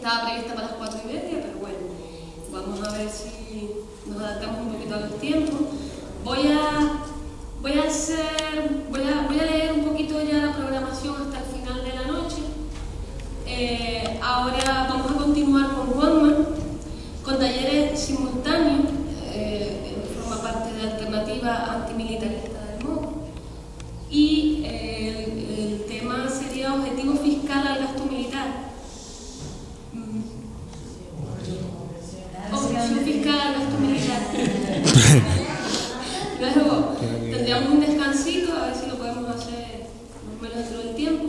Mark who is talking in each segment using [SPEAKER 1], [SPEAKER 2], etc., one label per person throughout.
[SPEAKER 1] estaba prevista para las 4:30, pero bueno, vamos a ver si nos adaptamos un poquito a los tiempos. Voy a leer un poquito ya la programación hasta el final de la noche. Ahora vamos a continuar con Juanma, con talleres simultáneos, forma parte de Alternativa Antimilitarista del MOC, y el tema sería objetivo fiscal al gasto militar. Objeción fiscal al gasto militar. Luego tendríamos un descansito, a ver si lo podemos hacer más o menos dentro del tiempo.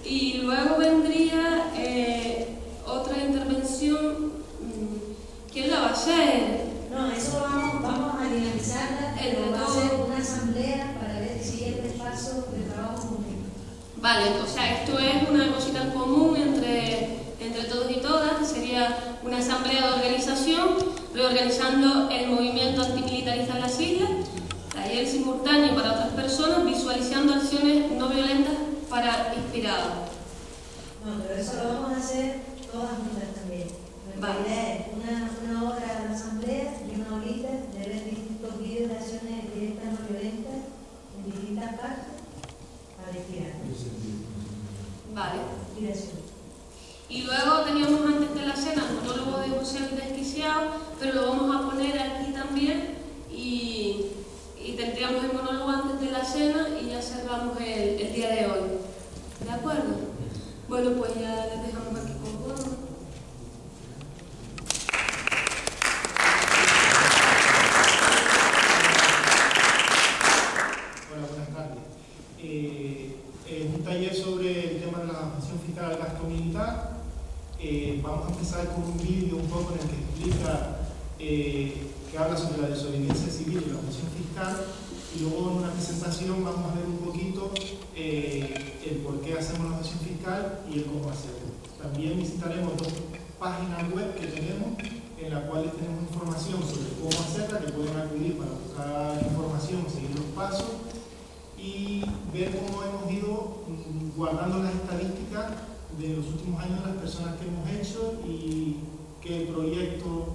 [SPEAKER 1] Y luego vendría otra intervención. ¿Quién la va a hacer?
[SPEAKER 2] No, eso vamos a dinamizarla. Va a ser una asamblea para ver el siguiente paso del trabajo conjunto.
[SPEAKER 1] Vale, o sea, esto es una cosita en común entre todos y todas, que sería una asamblea de organización, reorganizando el movimiento antimilitarista en las islas, taller simultáneo para otras personas, visualizando acciones no violentas para inspirados.
[SPEAKER 2] No, pero eso lo vamos a hacer todas juntas también.
[SPEAKER 1] Vale.
[SPEAKER 2] La idea es una hora de la asamblea y una horita de ver distintos vídeos de acciones directas no violentas en distintas partes para inspirar.
[SPEAKER 1] Vale.
[SPEAKER 2] Inspiración.
[SPEAKER 1] Y luego teníamos antes de la cena el monólogo de José el Desquiciado, pero lo vamos a poner aquí también y tendríamos el monólogo antes de la cena y ya cerramos el día de hoy. ¿De acuerdo? Bueno, pues ya les dejamos aquí con Juan.
[SPEAKER 3] Hola, buenas tardes. Es un taller sobre el tema de la objeción fiscal al gasto militar. Vamos a empezar con un vídeo un poco en el que explica, que habla sobre la desobediencia civil y la objeción fiscal, y luego en una presentación vamos a ver un poquito el por qué hacemos la objeción fiscal y el cómo hacerlo. También visitaremos dos páginas web que tenemos, en las cuales tenemos información sobre cómo hacerla, que pueden acudir para buscar información, seguir los pasos y ver cómo hemos ido guardando las estadísticas de los últimos años de las personas que hemos hecho y qué proyectos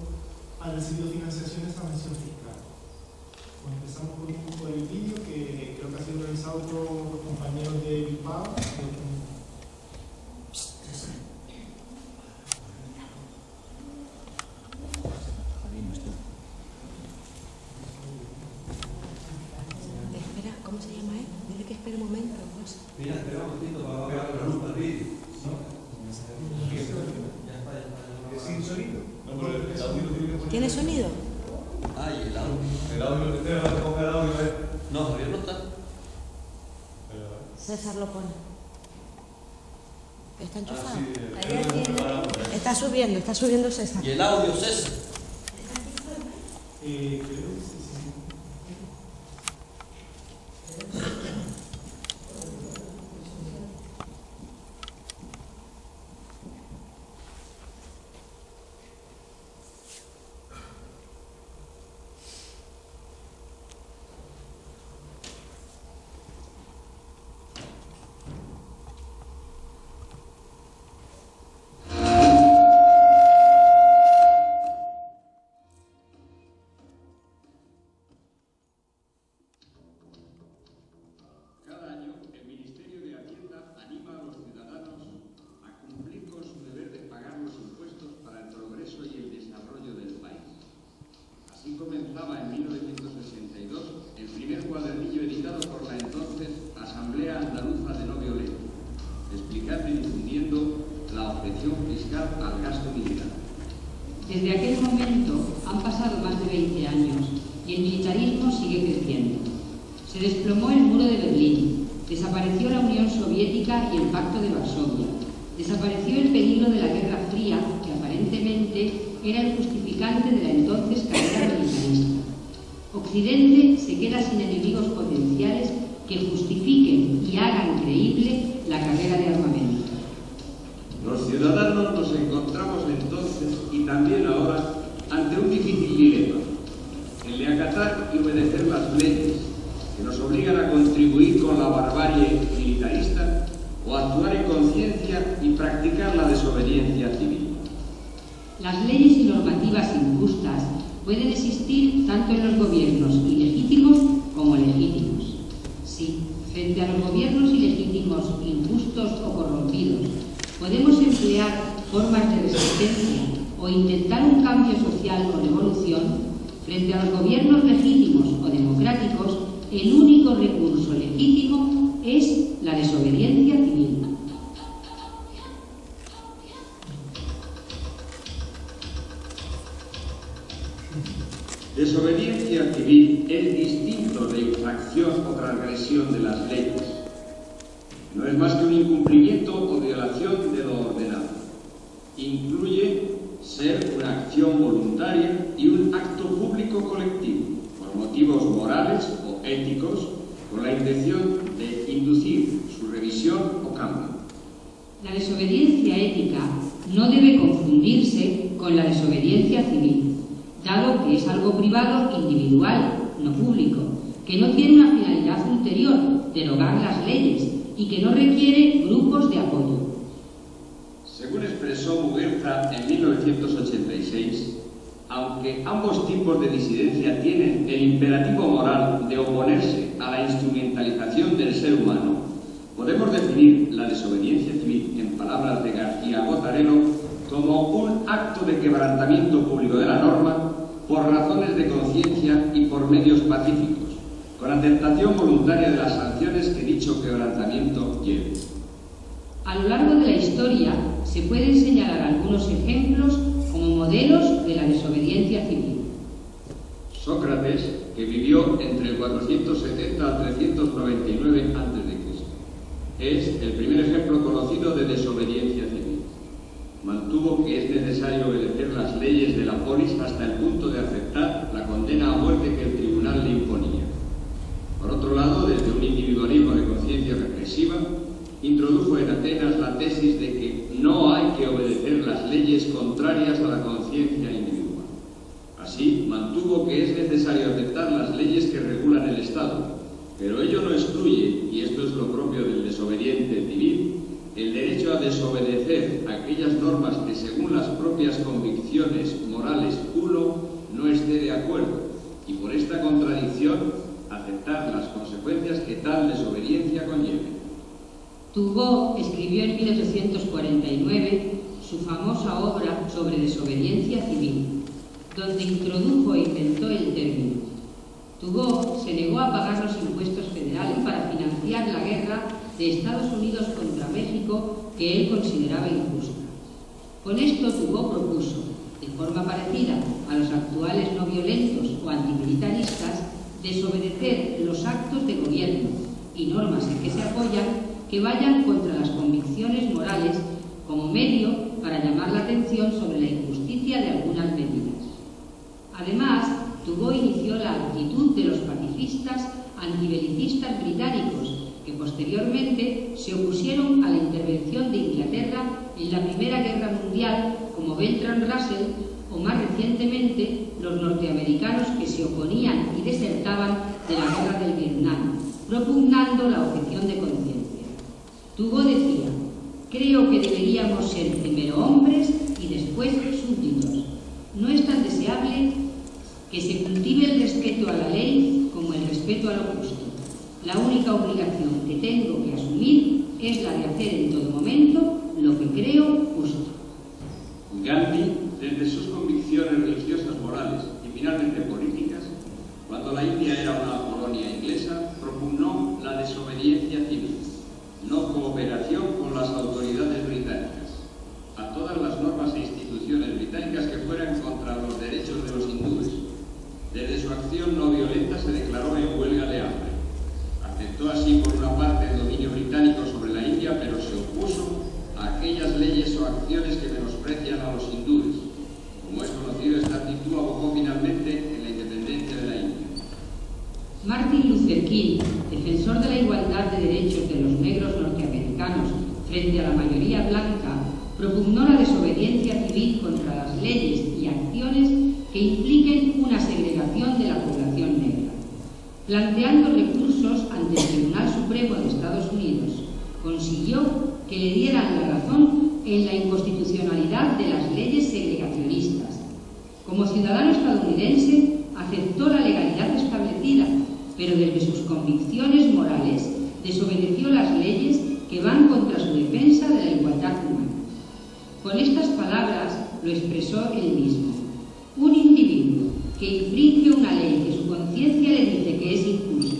[SPEAKER 3] han recibido financiación de esa objeción fiscal. Bueno, empezamos con un poco del vídeo que creo que ha sido realizado por los compañeros de Bilbao.
[SPEAKER 2] Espera, ¿cómo se llama él? Dile que espere un momento.
[SPEAKER 4] Mira, espera un momentito para pegar la luz al vídeo.
[SPEAKER 3] ¿Sin sonido?
[SPEAKER 2] ¿Tiene sonido?
[SPEAKER 4] Ay, el audio. El audio lo tengo que coger el audio. No, Javier no está.
[SPEAKER 2] César lo pone. Está enchufado.
[SPEAKER 4] Sí,
[SPEAKER 2] Está subiendo César.
[SPEAKER 4] ¿Y el audio, César?
[SPEAKER 3] Creo que sí.
[SPEAKER 5] Comenzaba en 1962 el primer cuadernillo editado por la entonces Asamblea Andaluza de No Violencia, explicando y difundiendo la objeción fiscal al gasto militar.
[SPEAKER 6] Desde aquel momento han pasado más de 20 años y el militarismo sigue creciendo. Se desplomó el muro de Berlín, desapareció la Unión Soviética y el Pacto de Varsovia, desapareció el peligro de la Guerra Fría, que aparentemente era el justificante de la entonces carrera militarista. Occidente se queda sin enemigos potenciales que justifiquen y hagan creíble la carrera de armamento.
[SPEAKER 5] Los ciudadanos nos encontramos entonces y también ahora ante un difícil dilema, el de acatar y obedecer las leyes que nos obligan a contribuir con la barbarie militarista o actuar en conciencia y practicar la desobediencia civil.
[SPEAKER 6] Las leyes y normativas injustas pueden existir tanto en los gobiernos ilegítimos como legítimos. Sí, frente a los gobiernos ilegítimos, injustos o corrompidos, podemos emplear formas de resistencia o intentar un cambio social o revolución. Frente a los gobiernos legítimos o democráticos, el único recurso legítimo es la desobediencia civil.
[SPEAKER 5] Desobediencia civil es distinto de infracción o transgresión de las leyes. No es más que un incumplimiento o violación de lo ordenado. Incluye ser una acción voluntaria y un acto público colectivo, por motivos morales o éticos, con la intención de inducir su revisión o cambio.
[SPEAKER 6] La desobediencia ética no debe confundirse con la desobediencia civil, dado que es algo privado, individual, no público, que no tiene una finalidad ulterior, derogar las leyes, y que no requiere grupos de apoyo.
[SPEAKER 5] Según expresó Muguerza en 1986, aunque ambos tipos de disidencia tienen el imperativo moral de oponerse a la instrumentalización del ser humano, podemos definir la desobediencia civil, en palabras de García Botarello, como un acto de quebrantamiento público de la norma por razones de conciencia y por medios pacíficos, con aceptación voluntaria de las sanciones que dicho quebrantamiento lleve.
[SPEAKER 6] A lo largo de la historia se pueden señalar algunos ejemplos como modelos de la desobediencia civil.
[SPEAKER 5] Sócrates, que vivió entre el 470 al 399 a.C., es el primer ejemplo conocido de desobediencia civil. Mantuvo que es necesario obedecer las leyes de la polis hasta el punto de aceptar la condena a muerte que el tribunal le imponía. Por otro lado, desde un individualismo de conciencia represiva, introdujo en Atenas la tesis de que no hay que obedecer las leyes contrarias a la conciencia individual. Así, mantuvo que es necesario aceptar las leyes que regulan el Estado, pero ello no excluye, y esto es lo propio del desobediente civil, el derecho a desobedecer aquellas normas que según las propias convicciones morales uno no esté de acuerdo, y por esta contradicción aceptar las consecuencias que tal desobediencia conlleve.
[SPEAKER 6] Turgot escribió en 1849 su famosa obra sobre desobediencia civil, donde introdujo e inventó el término. Turgot se negó a pagar los impuestos federales para financiar la guerra de Estados Unidos contra México que él consideraba injusta. Con esto Turgot propuso, de forma parecida a los actuales no violentos o antimilitaristas, desobedecer los actos de gobierno y normas en que se apoyan que vayan contra las convicciones morales como medio para llamar la atención sobre la injusticia de algunas medidas. Además, Turgot inició la actitud de los pacifistas antibelicistas británicos que posteriormente se opusieron a la intervención de Inglaterra en la Primera Guerra Mundial, como Bertrand Russell, o más recientemente los norteamericanos que se oponían y desertaban de la guerra del Vietnam, propugnando la objeción de conciencia. Turgot decía: creo que deberíamos ser primero hombres y después súbditos. No es tan deseable que se cultive el respeto a la ley como el respeto a lo justo. La única obligación que tengo que asumir es la de hacer en todo momento lo que creo justo.
[SPEAKER 5] Gandhi, desde sus convicciones religiosas, morales y finalmente políticas, cuando la India era una colonia inglesa, propugnó la desobediencia civil, no cooperación con las autoridades británicas, a todas las normas e instituciones británicas que fueran contra los derechos de los hindúes. Desde su acción no violenta se declaró en huelga de hambre. Aceptó así por una parte el dominio británico sobre la India, pero se opuso a aquellas leyes o acciones que menosprecian a los hindúes. Como es conocido, esta actitud abocó finalmente en la independencia de la India.
[SPEAKER 6] Martin Luther King, defensor de la igualdad de derechos de los negros norteamericanos frente a la mayoría blanca, propugnó la desobediencia civil contra las leyes y acciones que impliquen una segregación de la población negra. Planteando recursos ante el Tribunal Supremo de Estados Unidos, consiguió que le dieran la razón en la inconstitucionalidad de las leyes segregacionistas Como ciudadano estadounidense, aceptó la legalidad establecida, pero desde sus convicciones morales desobedeció las leyes que van contra su defensa de la igualdad humana. Con estas palabras lo expresó él mismo. Un individuo que infringe una ley que su conciencia le dice que es injusta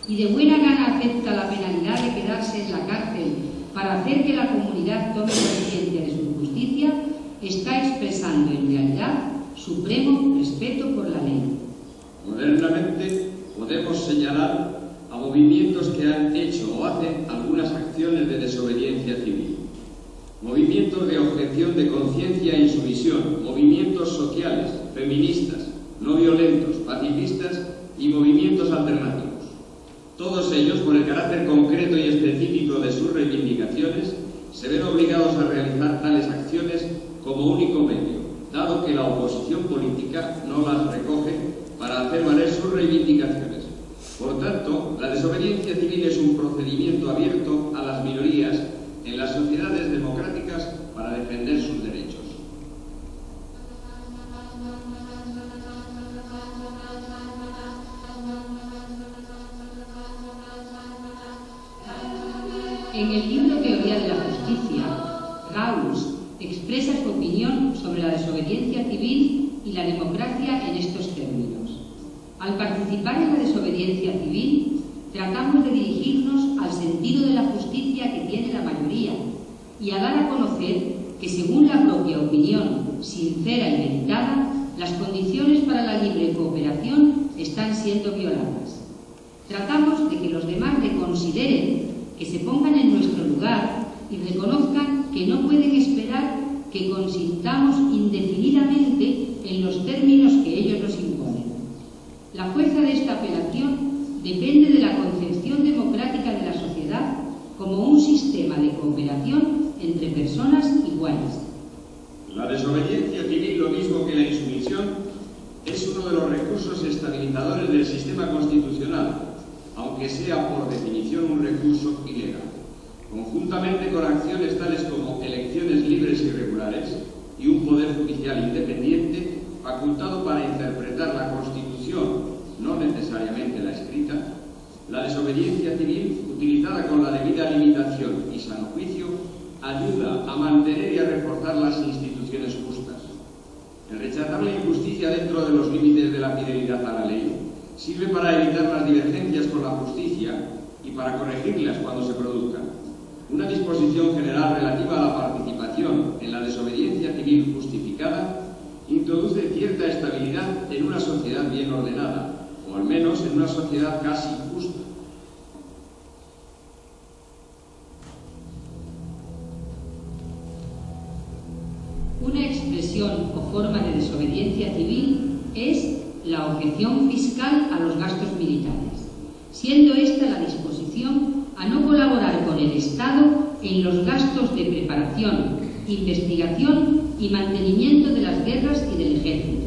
[SPEAKER 6] y de buena gana acepta la penalidad de quedarse en la cárcel para hacer que la comunidad tome conciencia de su justicia, está expresando en realidad supremo respeto por la ley.
[SPEAKER 5] Modernamente podemos señalar a movimientos que han hecho o hacen algunas acciones de desobediencia civil. Movimientos de objeción de conciencia e insumisión, movimientos sociales, feministas, no violentos, pacifistas y movimientos alternativos. Todos ellos, por el carácter concreto y específico de sus reivindicaciones, se ven obligados a realizar tales acciones como único medio, dado que la oposición política no las recoge para hacer valer sus reivindicaciones. Por tanto, la desobediencia civil es un procedimiento abierto a las minorías en las sociedades democráticas para defender sus derechos.
[SPEAKER 6] En el libro Teoría de la Justicia, Rawls expresa su opinión sobre la desobediencia civil y la democracia en estos términos. Al participar en la desobediencia civil, tratamos de dirigirnos al sentido de la justicia que tiene la mayoría y a dar a conocer que, según la propia opinión sincera y meditada, las condiciones para la libre cooperación están siendo violadas. Tratamos de que los demás reconsideren, que se pongan en nuestro lugar y reconozcan que no pueden esperar que consintamos indefinidamente en los términos que ellos nos imponen. La fuerza de esta apelación depende de la concepción democrática de la sociedad como un sistema de cooperación entre personas iguales.
[SPEAKER 5] La desobediencia civil, lo mismo que la insumisión, es uno de los recursos estabilizadores del sistema constitucional, aunque sea por definición un recurso ilegal. Conjuntamente con acciones tales como elecciones libres y regulares y un poder judicial independiente facultado para interpretar la Constitución, no necesariamente la escrita, la desobediencia civil, utilizada con la debida limitación y sano juicio, ayuda a mantener y a reforzar las instituciones justas. El rechazar la injusticia dentro de los límites de la fidelidad a la ley sirve para evitar las divergencias con la justicia y para corregirlas cuando se produzcan. Una disposición general relativa a la participación en la desobediencia civil justificada introduce cierta estabilidad en una sociedad bien ordenada, o al menos en una sociedad casi justa.
[SPEAKER 6] Una expresión o forma de desobediencia civil es la objeción fiscal a los gastos militares, siendo esta la disposición a no colaborar con el Estado en los gastos de preparación, investigación y mantenimiento de las guerras y del ejército.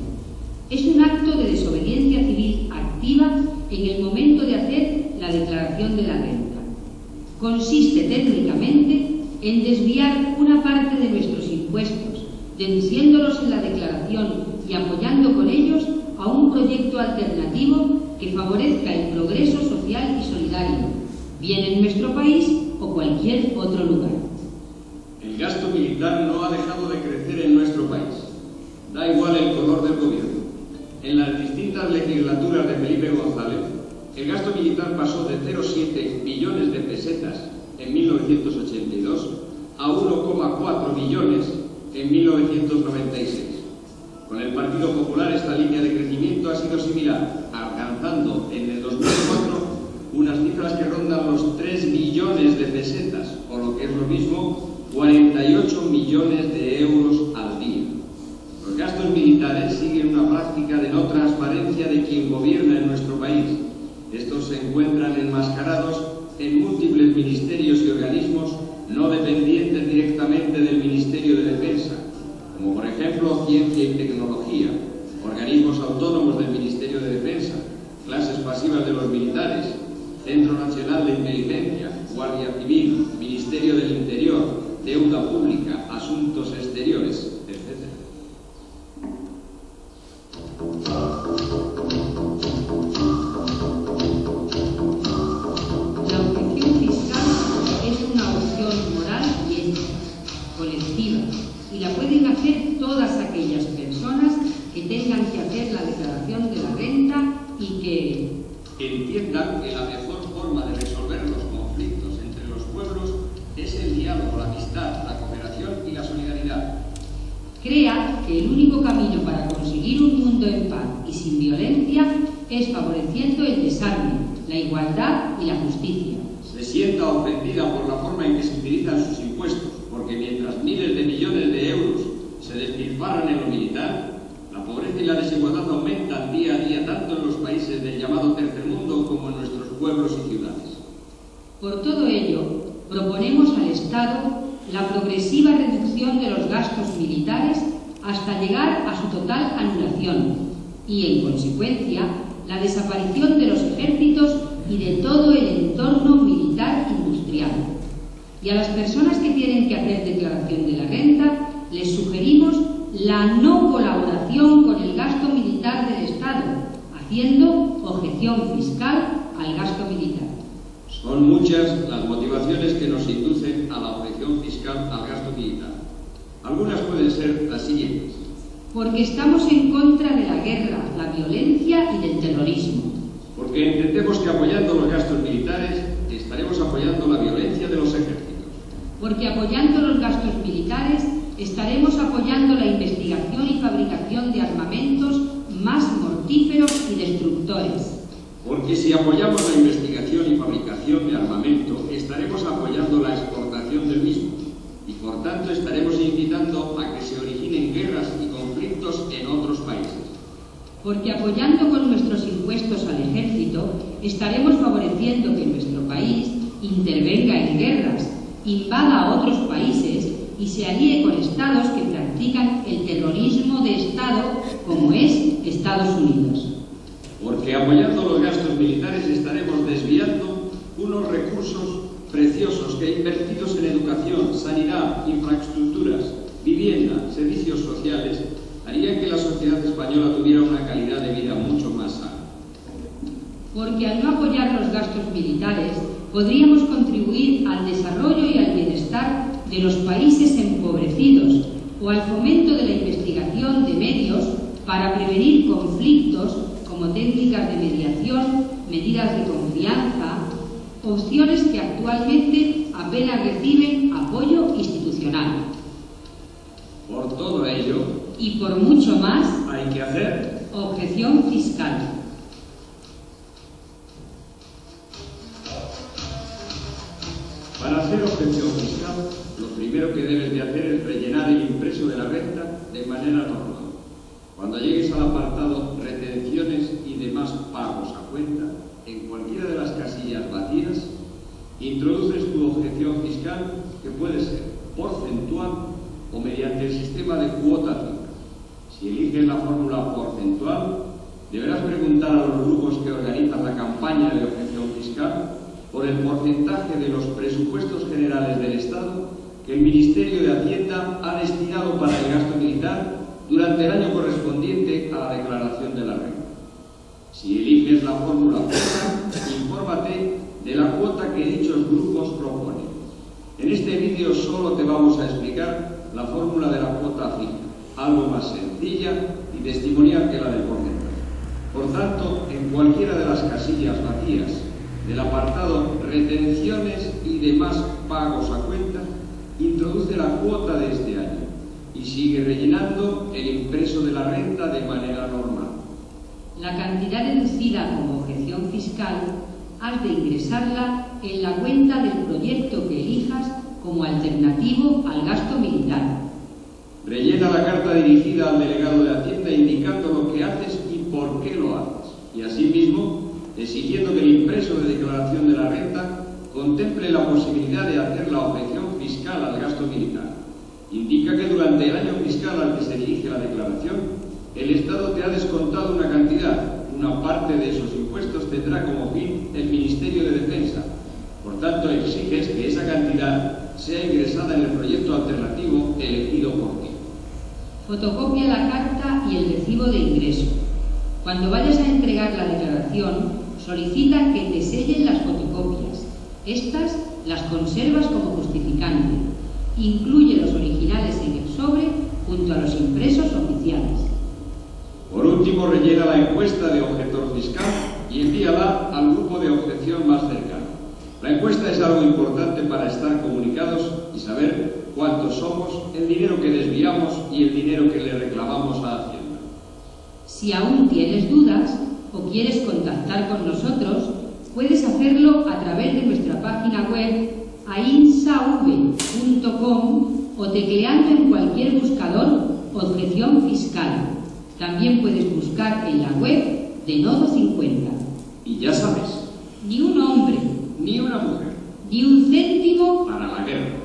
[SPEAKER 6] Es un acto de desobediencia civil activa en el momento de hacer la declaración de la renta. Consiste técnicamente en desviar una parte de nuestros impuestos, deduciéndolos en la declaración y apoyando con ellos a un proyecto alternativo que favorezca el progreso social y solidario, bien en nuestro país o cualquier otro lugar.
[SPEAKER 5] El gasto militar no ha dejado de crecer en nuestro país. Da igual el color del gobierno. En las distintas legislaturas de Felipe González, el gasto militar pasó de 0,7 billones de pesetas en 1982 a 1,4 billones en 1996. Con el Partido Popular esta línea de crecimiento ha sido similar, alcanzando en el 2004 unas cifras que rondan los 3 billones de pesetas, o lo que es lo mismo, 48 millones de euros al día. Los gastos militares siguen una práctica de no transparencia de quien gobierna en nuestro país. Estos se encuentran enmascarados en múltiples ministerios y organismos no dependientes directamente del Ministerio de Defensa, como por ejemplo Ciencia y Tecnología, organismos autónomos del Ministerio de Defensa, clases pasivas de los militares, Centro Nacional de Inteligencia, Guardia Civil, Ministerio del Interior, Deuda Pública, Asuntos Exteriores, etc.
[SPEAKER 6] pueden hacer todas aquellas personas que tengan que hacer la declaración de la renta y que
[SPEAKER 5] entiendan que la mejor forma de resolver los conflictos entre los pueblos es el diálogo, la amistad, la cooperación y la solidaridad.
[SPEAKER 6] Crea que el único camino para conseguir un mundo en paz y sin violencia es favoreciendo el desarme, la igualdad y la justicia.
[SPEAKER 5] Se sienta ofendida por la forma en que se utilizan sus impuestos, porque mientras miles de millones de euros se despilfarran en lo militar, la pobreza y la desigualdad aumentan día a día tanto en los países del llamado tercer mundo como en nuestros pueblos y ciudades.
[SPEAKER 6] Por todo ello, proponemos al Estado la progresiva reducción de los gastos militares hasta llegar a su total anulación y, en consecuencia, la desaparición de los ejércitos y de todo el entorno militar industrial. Y a las personas que tienen que hacer declaración de la renta, les sugerimos la no colaboración con el gasto militar del Estado, haciendo objeción fiscal al gasto militar.
[SPEAKER 5] Son muchas las motivaciones que nos inducen a la objeción fiscal al gasto militar. Algunas pueden ser las siguientes.
[SPEAKER 6] Porque estamos en contra de la guerra, la violencia y del terrorismo.
[SPEAKER 5] Porque entendemos que apoyando los gastos militares estaremos apoyando la violencia de los ejércitos.
[SPEAKER 6] Porque apoyando los gastos militares estaremos apoyando la investigación y fabricación de armamentos más mortíferos y destructores.
[SPEAKER 5] Porque si apoyamos la investigación y fabricación de armamento, estaremos apoyando la exportación del mismo y por tanto estaremos incitando a que se originen guerras y conflictos en otros países.
[SPEAKER 6] Porque apoyando con nuestros impuestos al ejército, estaremos favoreciendo que nuestro país intervenga en guerras, invada a otros países y se alíe con estados que practican el terrorismo de Estado, como es Estados Unidos.
[SPEAKER 5] Porque apoyando los gastos militares estaremos desviando unos recursos preciosos que invertidos en educación, sanidad, infraestructuras, vivienda, servicios sociales, harían que la sociedad española tuviera una calidad de vida mucho más sana.
[SPEAKER 6] Porque al no apoyar los gastos militares, podríamos contribuir al desarrollo y al bienestar de los países empobrecidos o al fomento de la investigación de medios para prevenir conflictos como técnicas de mediación, medidas de confianza, opciones que actualmente apenas reciben apoyo institucional.
[SPEAKER 5] Por todo ello,
[SPEAKER 6] y por mucho más,
[SPEAKER 5] hay que hacer
[SPEAKER 6] objeción fiscal.
[SPEAKER 5] Para hacer objeción fiscal, lo primero que debes de hacer es rellenar el impreso de la renta de manera normal. Cuando llegues al apartado retenciones y demás pagos a cuenta, en cualquiera de las casillas vacías, introduces tu objeción fiscal, que puede ser porcentual o mediante el sistema de cuota fija. Si eliges la fórmula porcentual, deberás preguntar a los grupos que organizan la campaña de objeción fiscal por el porcentaje de los presupuestos generales del Estado que el Ministerio de Hacienda ha destinado para el gasto militar durante el año correspondiente a la declaración de la renta. Si eliges la fórmula fija, infórmate de la cuota que dichos grupos proponen. En este vídeo solo te vamos a explicar la fórmula de la cuota fija, algo más sencilla y testimonial que la del porcentaje. Por tanto, en cualquiera de las casillas vacías del apartado retenciones y demás pagos a cuenta, introduce la cuota de este año y sigue rellenando el impreso de la renta de manera normal.
[SPEAKER 6] La cantidad deducida como objeción fiscal has de ingresarla en la cuenta del proyecto que elijas como alternativo al gasto militar.
[SPEAKER 5] Rellena la carta dirigida al delegado de Hacienda indicando lo que haces y por qué lo haces, y asimismo exigiendo que el impreso de declaración de la renta contemple la posibilidad de hacer la objeción fiscal al gasto militar. Indica que durante el año fiscal al que se dirige la declaración, el Estado te ha descontado una cantidad, una parte de esos impuestos tendrá como fin el Ministerio de Defensa. Por tanto, exiges que esa cantidad sea ingresada en el proyecto alternativo elegido por ti.
[SPEAKER 6] Fotocopia la carta y el recibo de ingreso. Cuando vayas a entregar la declaración, solicita que te sellen las fotocopias. Estas las conservas como justificante. Incluye los originales en el sobre junto a los impresos oficiales.
[SPEAKER 5] Por último, rellena la encuesta de objetor fiscal y envíala al grupo de objeción más cercano. La encuesta es algo importante para estar comunicados y saber cuántos somos, el dinero que desviamos y el dinero que le reclamamos a Hacienda.
[SPEAKER 6] Si aún tienes dudas o quieres contactar con nosotros, puedes hacerlo a través de nuestra página web ainsav.com o tecleando en cualquier buscador objeción fiscal. También puedes buscar en la web de Nodo 50.
[SPEAKER 5] Y ya sabes,
[SPEAKER 6] Ni un hombre,
[SPEAKER 5] ni una mujer,
[SPEAKER 6] ni un céntimo
[SPEAKER 5] para la guerra.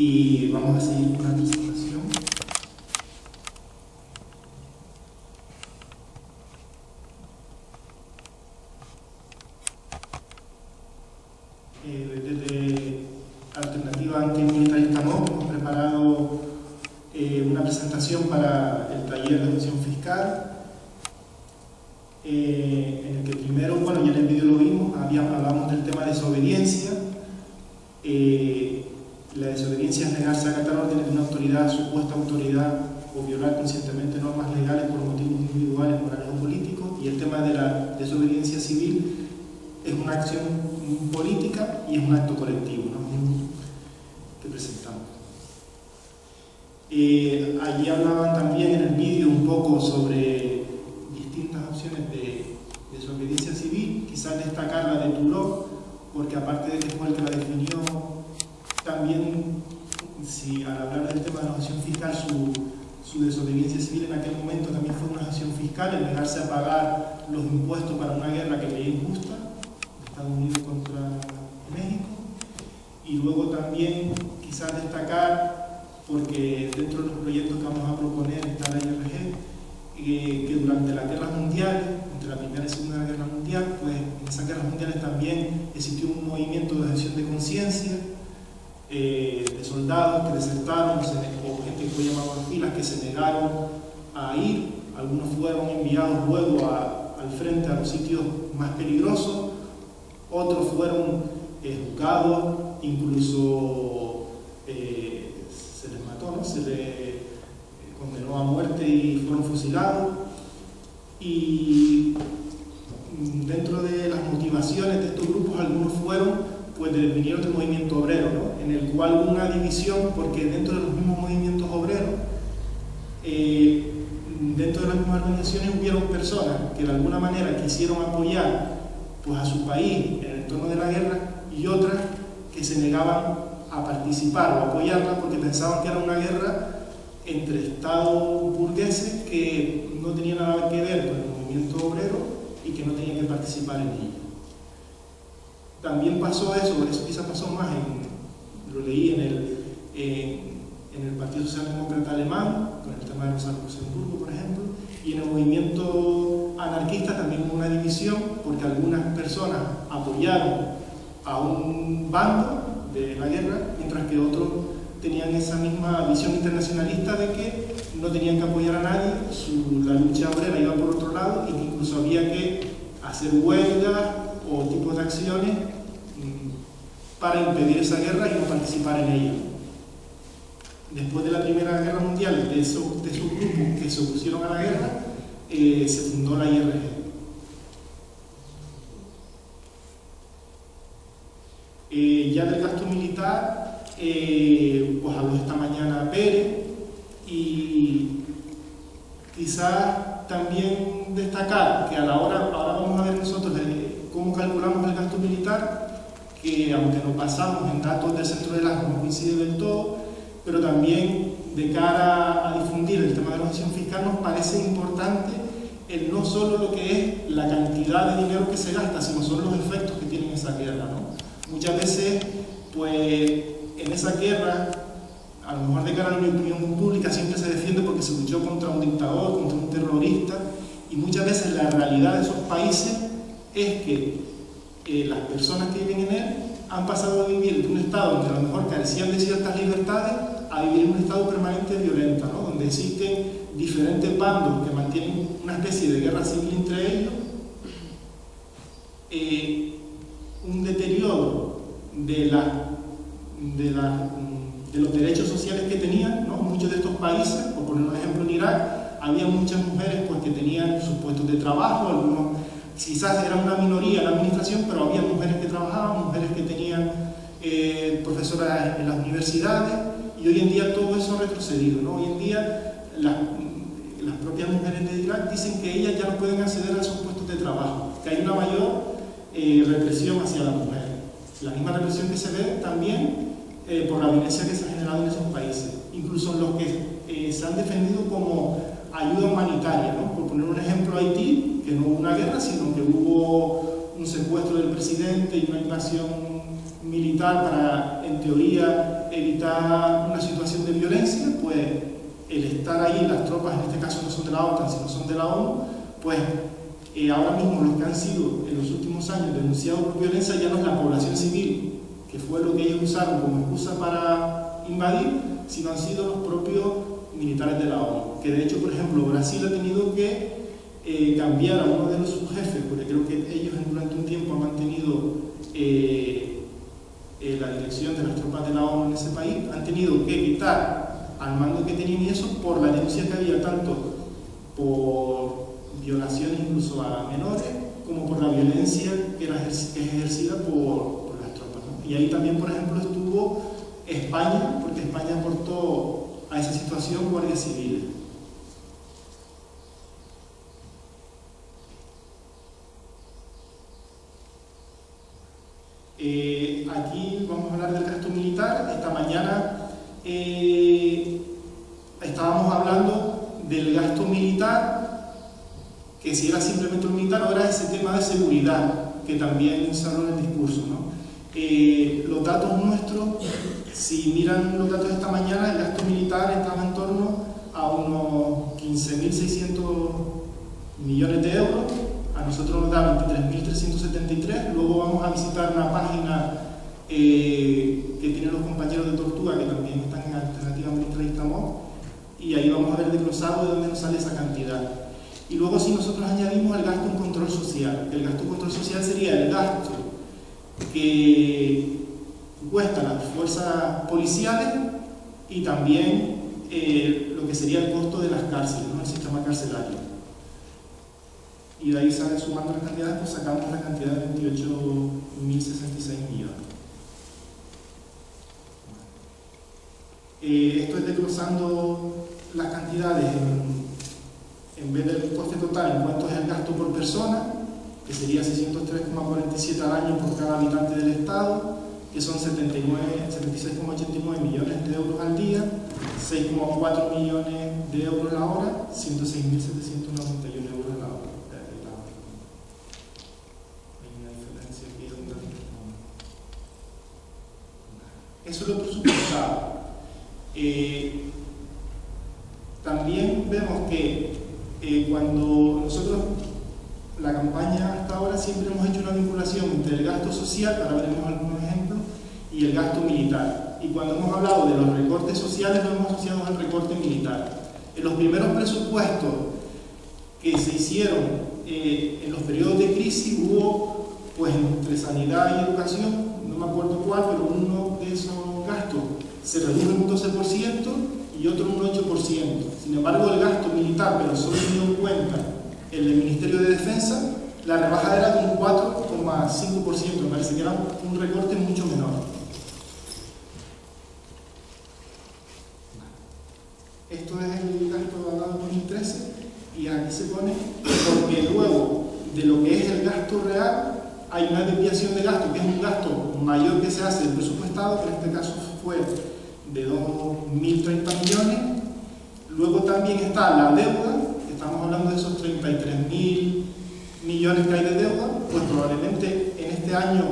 [SPEAKER 3] Y vamos a seguir con la presentación. Desde Alternativa Antimilitarista MOB hemos preparado una presentación para el taller de objeción fiscal, en el que primero, bueno, ya en el vídeo lo vimos, hablamos del tema de desobediencia. La desobediencia es negarse a acatar órdenes de una autoridad, supuesta autoridad, o violar conscientemente normas legales por motivos individuales, morales o políticos. Y el tema de la desobediencia civil es una acción política y es un acto colectivo, ¿no? Que presentamos. Allí hablaban también en el vídeo un poco sobre distintas opciones de desobediencia civil, quizás destacar la de Tulloch, porque aparte de que fue el que la definió, también, si al hablar del tema de la objeción fiscal, su desobediencia civil en aquel momento también fue una objeción fiscal, el negarse a pagar los impuestos para una guerra que veía injusta, Estados Unidos contra México. Y luego también quizás destacar, porque dentro de los proyectos que vamos a proponer está la IRG, que durante las guerras mundiales, entre la Primera y Segunda Guerra Mundial, pues en esas guerras mundiales también existió un movimiento de objeción de conciencia, de soldados que desertaron, o gente que fue llamada a filas, que se negaron a ir. Algunos fueron enviados luego al frente, a los sitios más peligrosos, otros fueron juzgados, incluso se les mató, ¿no? Se les condenó a muerte y fueron fusilados. Y dentro de las motivaciones de estos grupos, algunos fueron, pues vinieron del movimiento obrero, ¿no? En el cual hubo una división, porque dentro de los mismos movimientos obreros, dentro de las mismas organizaciones hubieron personas que de alguna manera quisieron apoyar, pues, a su país en el entorno de la guerra, y otras que se negaban a participar o apoyarla porque pensaban que era una guerra entre estados burgueses que no tenían nada que ver con el movimiento obrero y que no tenían que participar en ella. También pasó eso quizás pasó más, lo leí en el Partido Socialdemócrata Alemán, con el tema de Rosa Luxemburgo, por ejemplo, y en el movimiento anarquista también hubo una división, porque algunas personas apoyaron a un bando de la guerra, mientras que otros tenían esa misma visión internacionalista de que no tenían que apoyar a nadie, la lucha obrera iba por otro lado, y que incluso había que hacer huelgas o tipos de acciones para impedir esa guerra y no participar en ella. Después de la Primera Guerra Mundial, de esos grupos que se opusieron a la guerra, se fundó la IRG. Ya del gasto militar, pues habló esta mañana Pérez, y quizás también destacar que ahora vamos a ver nosotros cómo calculamos el gasto militar, que aunque nos basamos en datos del Centro del Asco no coincide del todo, pero también de cara a difundir el tema de la evasión fiscal, nos parece importante no solo lo que es la cantidad de dinero que se gasta, sino son los efectos que tiene esa guerra, ¿no? Muchas veces, pues, en esa guerra, a lo mejor de cara a la opinión pública, siempre se defiende porque se luchó contra un dictador, contra un terrorista, y muchas veces la realidad de esos países es que las personas que viven en él han pasado a vivir en un estado donde a lo mejor carecían de ciertas libertades a vivir en un estado permanente violento, ¿no? Donde existen diferentes bandos que mantienen una especie de guerra civil entre ellos, un deterioro de los derechos sociales que tenían, ¿no? Muchos de estos países, por poner un ejemplo, en Irak había muchas mujeres pues, que tenían sus puestos de trabajo, algunos quizás eran una minoría en la administración, pero había mujeres que trabajaban, mujeres que tenían profesoras en las universidades, y hoy en día todo eso ha retrocedido, ¿no? Hoy en día las propias mujeres de Irak dicen que ellas ya no pueden acceder a esos puestos de trabajo, que hay una mayor represión hacia la mujer. La misma represión que se ve también por la violencia que se ha generado en esos países, incluso los que se han defendido como ayuda humanitaria, ¿no? Por poner un ejemplo, Haití, que no hubo una guerra, sino que hubo un secuestro del presidente y una invasión militar para, en teoría, evitar una situación de violencia, pues el estar ahí, las tropas en este caso no son de la OTAN, sino son de la ONU, pues ahora mismo los que han sido en los últimos años denunciados por violencia ya no es la población civil, que fue lo que ellos usaron como excusa para invadir, sino han sido los propios militares de la ONU, que de hecho, por ejemplo, Brasil ha tenido que cambiar a uno de los subjefes, porque creo que ellos durante un tiempo han mantenido la dirección de las tropas de la ONU en ese país, han tenido que quitar al mando que tenían, y eso por la denuncia que había tanto por violaciones incluso a menores, como por la violencia que es ejercida por las tropas, ¿no? Y ahí también, por ejemplo, estuvo España, porque España aportó a esa situación guardias civiles. Aquí vamos a hablar del gasto militar. Esta mañana estábamos hablando del gasto militar, que si era simplemente un militar, ahora ese tema de seguridad, que también se habló en el discurso, ¿no? Los datos nuestros, si miran los datos de esta mañana, el gasto militar estaba en torno a unos 15.600 millones de euros. A nosotros nos da 23.373. Luego vamos a visitar una página que tienen los compañeros de Tortuga, que también están en Alternativa Militarista MOV, y ahí vamos a ver desglosado de dónde nos sale esa cantidad. Y luego, si nosotros añadimos el gasto en control social, el gasto en control social sería el gasto que cuestan las fuerzas policiales y también lo que sería el costo de las cárceles, ¿no? El sistema carcelario. Y de ahí sale, sumando las cantidades, pues sacamos la cantidad de 28.066 millones. Esto es desglosando las cantidades en vez del coste total, en cuánto es el gasto por persona, que sería 603,47 al año por cada habitante del Estado, que son 76,89 millones de euros al día, 6,4 millones de euros la hora, 106.791 euros a la hora. Hay una diferencia aquí. Eso es lo presupuestado. También vemos que cuando nosotros, la campaña hasta ahora, siempre hemos hecho una vinculación entre el gasto social, ahora veremos algunos ejemplos, y el gasto militar. Y cuando hemos hablado de los recortes sociales, lo hemos asociado al recorte militar. En los primeros presupuestos que se hicieron en los periodos de crisis, hubo, pues, entre sanidad y educación, no me acuerdo cuál, pero uno de esos gastos se redujo en un 12% y otro en un 8%. Sin embargo, el gasto militar, pero solo teniendo en cuenta el del Ministerio de Defensa, la rebaja era de un 4,5%, me parece que era un recorte mucho menor. Esto es el gasto dado en 2013, y aquí se pone, porque luego de lo que es el gasto real, hay una desviación de gasto, que es un gasto mayor que se hace del presupuestado, que en este caso fue de 2.030 millones. Luego también está la deuda, que estamos hablando de esos 33.000 millones que hay de deuda, pues probablemente en este año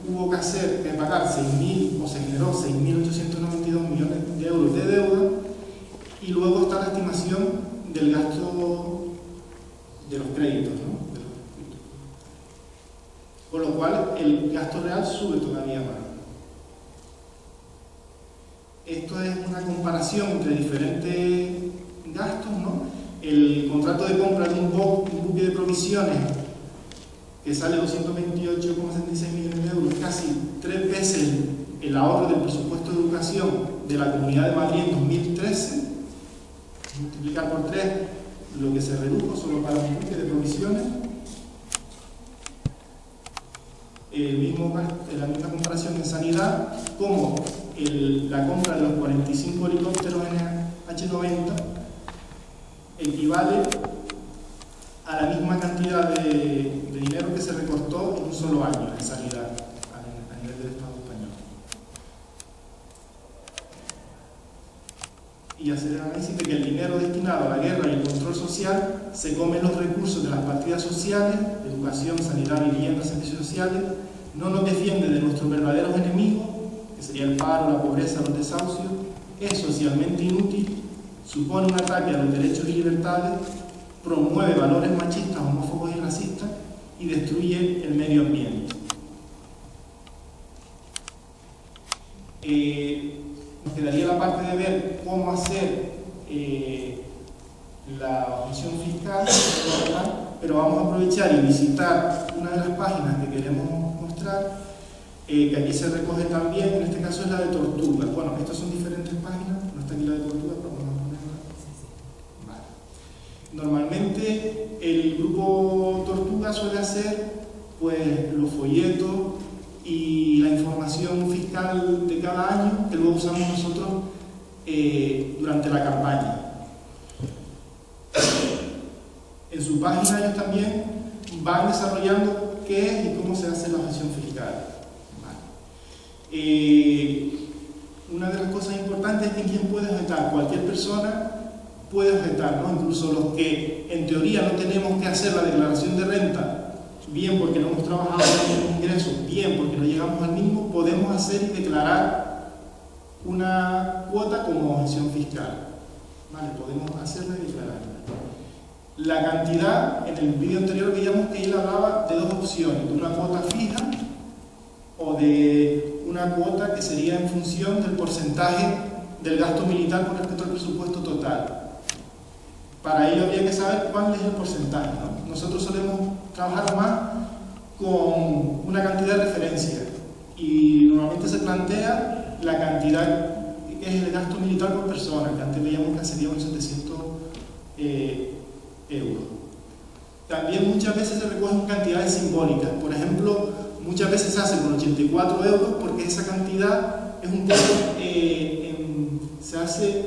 [SPEAKER 3] hubo que pagar 6.000 o se generó 6.892 millones de euros de deuda, y luego está la estimación del gasto de los créditos, ¿no? Con lo cual el gasto real sube todavía más. Esto es una comparación entre diferentes gastos, ¿no? El contrato de compra de un buque de provisiones que sale 228,76 millones de euros, casi 3 veces el ahorro del presupuesto de educación de la Comunidad de Madrid en 2013, multiplicar por 3 lo que se redujo solo para un buque de provisiones. La misma comparación en sanidad, como la compra de los 45 helicópteros NH90 equivale a la misma cantidad de dinero que se recortó en un solo año en sanidad a nivel del Estado español. Y hacer el análisis de que el dinero destinado a la guerra y el control social se come los recursos de las partidas sociales, educación, sanidad, vivienda, servicios sociales, no nos defiende de nuestros verdaderos enemigos, que sería el paro, la pobreza, los desahucios, es socialmente inútil, supone un ataque a los derechos y libertades, promueve valores machistas, homófobos y racistas y destruye el medio ambiente. Nos quedaría la parte de ver cómo hacer la objeción fiscal, pero vamos a aprovechar y visitar una de las páginas que queremos mostrar, que aquí se recoge también, en este caso es la de Tortuga. Bueno, estas son diferentes páginas, no está aquí la de Tortuga, pero vamos a ponerla. Vale. Normalmente el grupo Tortuga suele hacer pues los folletos y la información fiscal de cada año que luego usamos nosotros durante la campaña. En su página ellos también van desarrollando qué es y cómo se hace la objeción fiscal. Vale. Una de las cosas importantes es que quien puede objetar, cualquier persona puede objetar, ¿no? Incluso los que en teoría no tenemos que hacer la declaración de renta, bien porque no hemos trabajado en los ingresos, bien porque no llegamos al mínimo, podemos hacer y declarar una cuota como objeción fiscal. Vale, podemos hacerla y declararla. La cantidad, en el vídeo anterior veíamos que él hablaba de dos opciones, de una cuota fija o de una cuota que sería en función del porcentaje del gasto militar con respecto al presupuesto total. Para ello había que saber cuál es el porcentaje, ¿no? Nosotros solemos trabajar más con una cantidad de referencia y normalmente se plantea la cantidad que es el gasto militar por persona, que antes veíamos que sería unos 700 euros. También muchas veces se recogen cantidades simbólicas, por ejemplo, muchas veces se hace con 84 euros porque esa cantidad es un poco, se hace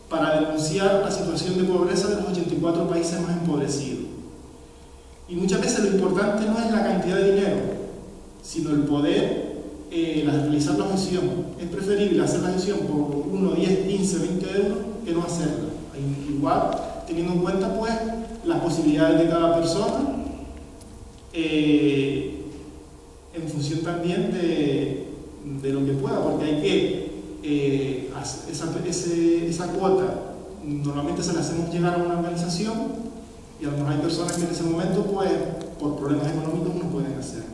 [SPEAKER 3] para denunciar la situación de pobreza de los 84 países más empobrecidos. Y muchas veces lo importante no es la cantidad de dinero, sino el poder realizar la objeción. Es preferible hacer la objeción por 1, 10, 15, 20 euros que no hacerla. Igual, teniendo en cuenta pues las posibilidades de cada persona, en función también de lo que pueda, porque hay que esa cuota normalmente se la hacemos llegar a una organización y a lo mejor hay personas que en ese momento pues por problemas económicos no pueden hacer.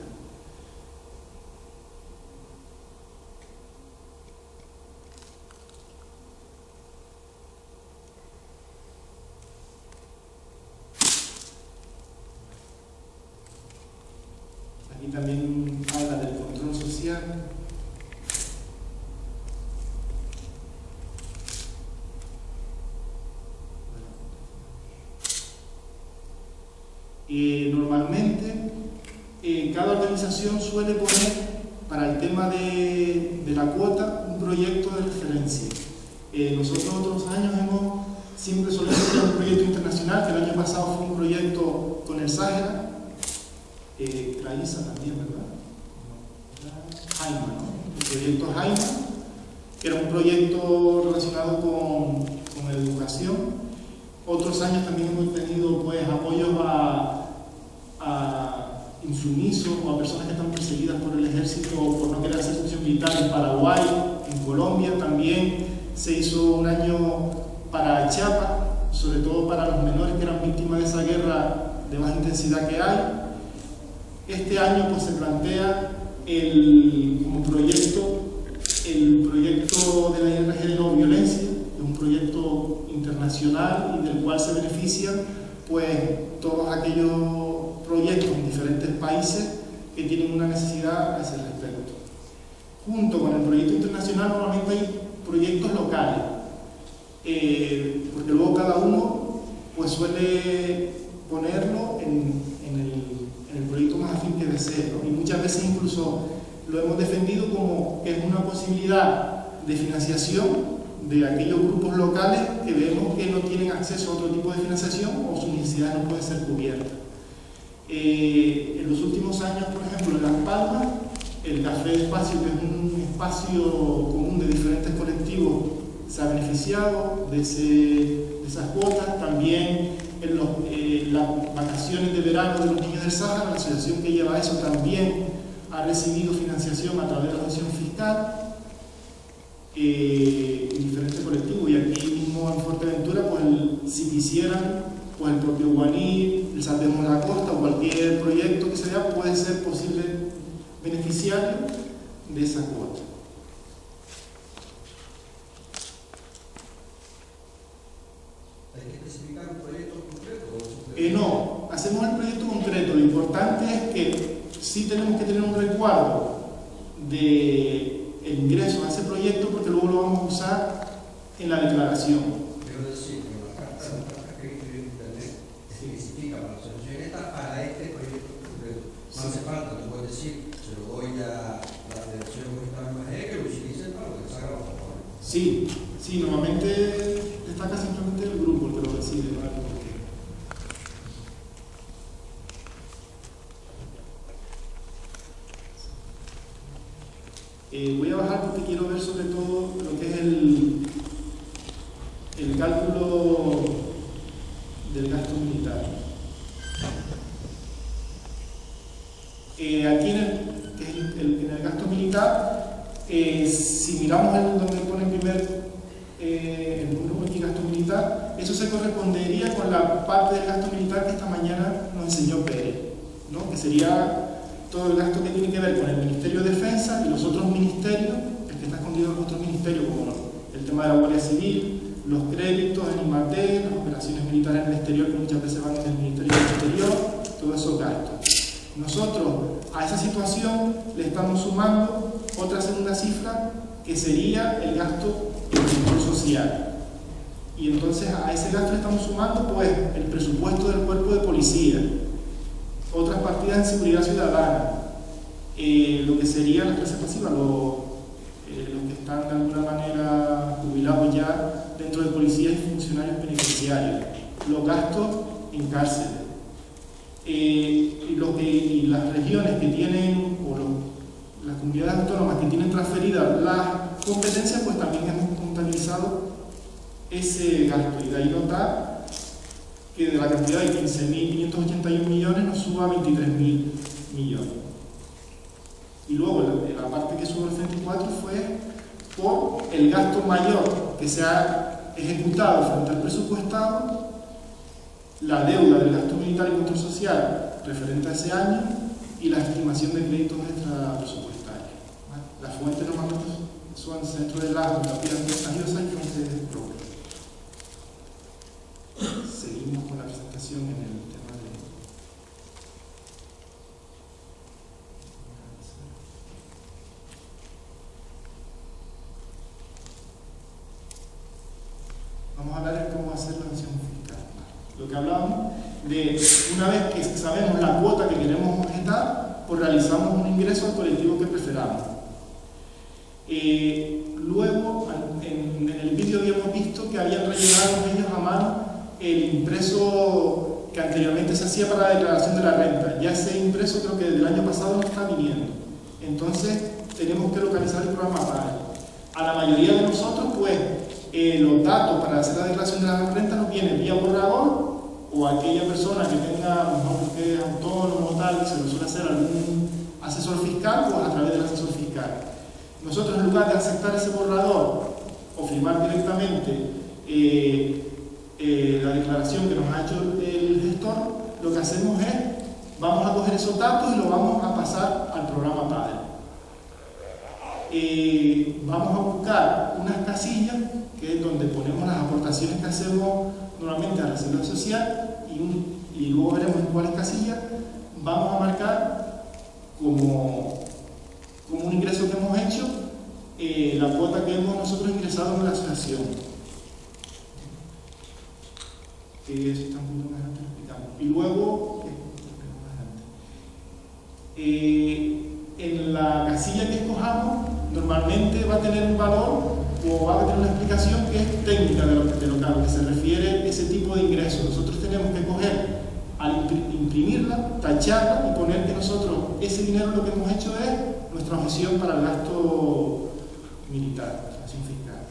[SPEAKER 3] Aquí también habla del control social. Normalmente cada organización suele poner para el tema de la cuota un proyecto de referencia. Nosotros otros años siempre solemos hacer un proyecto internacional, que el año pasado fue un proyecto con el Sáhara, Raíza también, ¿verdad? Jaima, ¿no? El proyecto Jaima, que era un proyecto relacionado con educación. Otros años también hemos tenido pues apoyos a insumisos o a personas que están perseguidas por el ejército por no querer hacer servicio militar en Paraguay, en Colombia. También se hizo un año para Chiapas, sobre todo para los menores que eran víctimas de esa guerra de baja intensidad que hay. Este año pues se plantea como proyecto el proyecto de la IRG de no violencia, es un proyecto internacional y del cual se benefician pues todos aquellos proyectos en diferentes países que tienen una necesidad a ese respecto. Junto con el proyecto internacional normalmente hay proyectos locales, porque luego cada uno pues suele ponerlo en el proyecto más afín que desee, ¿no? Y muchas veces incluso lo hemos defendido como que es una posibilidad de financiación de aquellos grupos locales que vemos que no tienen acceso a otro tipo de financiación o sus necesidades no pueden ser cubiertas. En los últimos años, por ejemplo, en Las Palmas, el Café de Espacio, que es un espacio común de diferentes colectivos, se ha beneficiado de esas cuotas. También en las vacaciones de verano de los niños del Sáhara, la asociación que lleva eso también ha recibido financiación a través de la asociación fiscal en diferentes colectivos. Y aquí mismo en Fuerteventura, pues si quisieran, pues el propio Guaní, el Salvemos la Costa o cualquier proyecto que se vea puede ser posible beneficiario de esa cuota.
[SPEAKER 4] ¿Hay que especificar un proyecto concreto?
[SPEAKER 3] No, hacemos el proyecto concreto. Lo importante es que sí tenemos que tener un recuadro de el ingreso a ese proyecto porque luego lo vamos a usar en la declaración.
[SPEAKER 4] Quiero decir que la carta que escribió en internet se especifica para la asociación esta para este proyecto concreto. No hace falta, tú puedes decir, se lo doy a la Federación Mexicana de Imagen que lo utilicen para lo que se haga los favores.
[SPEAKER 3] Sí, normalmente destaca simplemente el grupo el que lo decide, ¿no? Voy a bajar porque quiero ver sobre todo lo que es el cálculo del gasto militar. Aquí en el gasto militar, si miramos donde pone el número de gasto militar, eso se correspondería con la parte del gasto militar que esta mañana nos enseñó Pérez, ¿no? Que sería todo el gasto que tiene que ver con el Ministerio de Defensa y los otros ministerios, el que está escondido en los otros ministerios, como el tema de la Guardia Civil, los créditos en IMATE, las operaciones militares en el exterior, que muchas veces van en el Ministerio del Exterior, todos esos gastos. Nosotros a esa situación le estamos sumando otra segunda cifra, que sería el gasto en control social. Y entonces a ese gasto le estamos sumando pues el presupuesto del cuerpo de policía, otras partidas en seguridad ciudadana, lo que serían las clases pasivas, los que están de alguna manera jubilados ya dentro de policías y funcionarios penitenciarios, los gastos en cárceles, y las regiones que tienen, o las comunidades autónomas que tienen transferidas las competencias, pues también hemos contabilizado ese gasto, y de ahí notar que de la cantidad de 15.581 millones nos suba a 23.000 millones. Y luego la parte que subió el 34 fue por el gasto mayor que se ha ejecutado frente al presupuestado, la deuda del gasto militar y control social referente a ese año y la estimación de créditos extrapresupuestarios. Las fuentes normalmente son centro de las partidas ventajosas y fuentes propias. Seguimos con la presentación en el tema de... Vamos a hablar de cómo hacer la gestión fiscal. Lo que hablábamos de, una vez que sabemos la cuota que queremos objetar, pues realizamos un ingreso al colectivo que preferamos. Luego, en el vídeo habíamos visto que habían rellenado ellos a mano el impreso que anteriormente se hacía para la declaración de la renta. Ya ese impreso creo que del año pasado no está viniendo. Entonces tenemos que localizar el programa PAE. A la mayoría de nosotros, pues, los datos para hacer la declaración de la renta nos vienen vía borrador, o aquella persona que tenga, a lo mejor que es autónomo o tal, que se lo suele hacer algún asesor fiscal, pues a través del asesor fiscal. Nosotros, en lugar de aceptar ese borrador o firmar directamente la declaración que nos ha hecho el gestor, lo que hacemos es, vamos a coger esos datos y los vamos a pasar al programa PADEL. Vamos a buscar unas casillas, que es donde ponemos las aportaciones que hacemos normalmente a la Seguridad Social, y luego veremos en cuáles casillas vamos a marcar como un ingreso que hemos hecho la cuota que hemos nosotros ingresado en la asociación. Eso está un poco más adelante, lo explicamos. Y luego, en la casilla que escojamos, normalmente va a tener un valor o va a tener una explicación que es técnica de lo que se refiere a ese tipo de ingresos. Nosotros tenemos que coger, al imprimirla, tacharla y poner que nosotros ese dinero lo que hemos hecho es nuestra objeción para el gasto militar, objeción fiscal.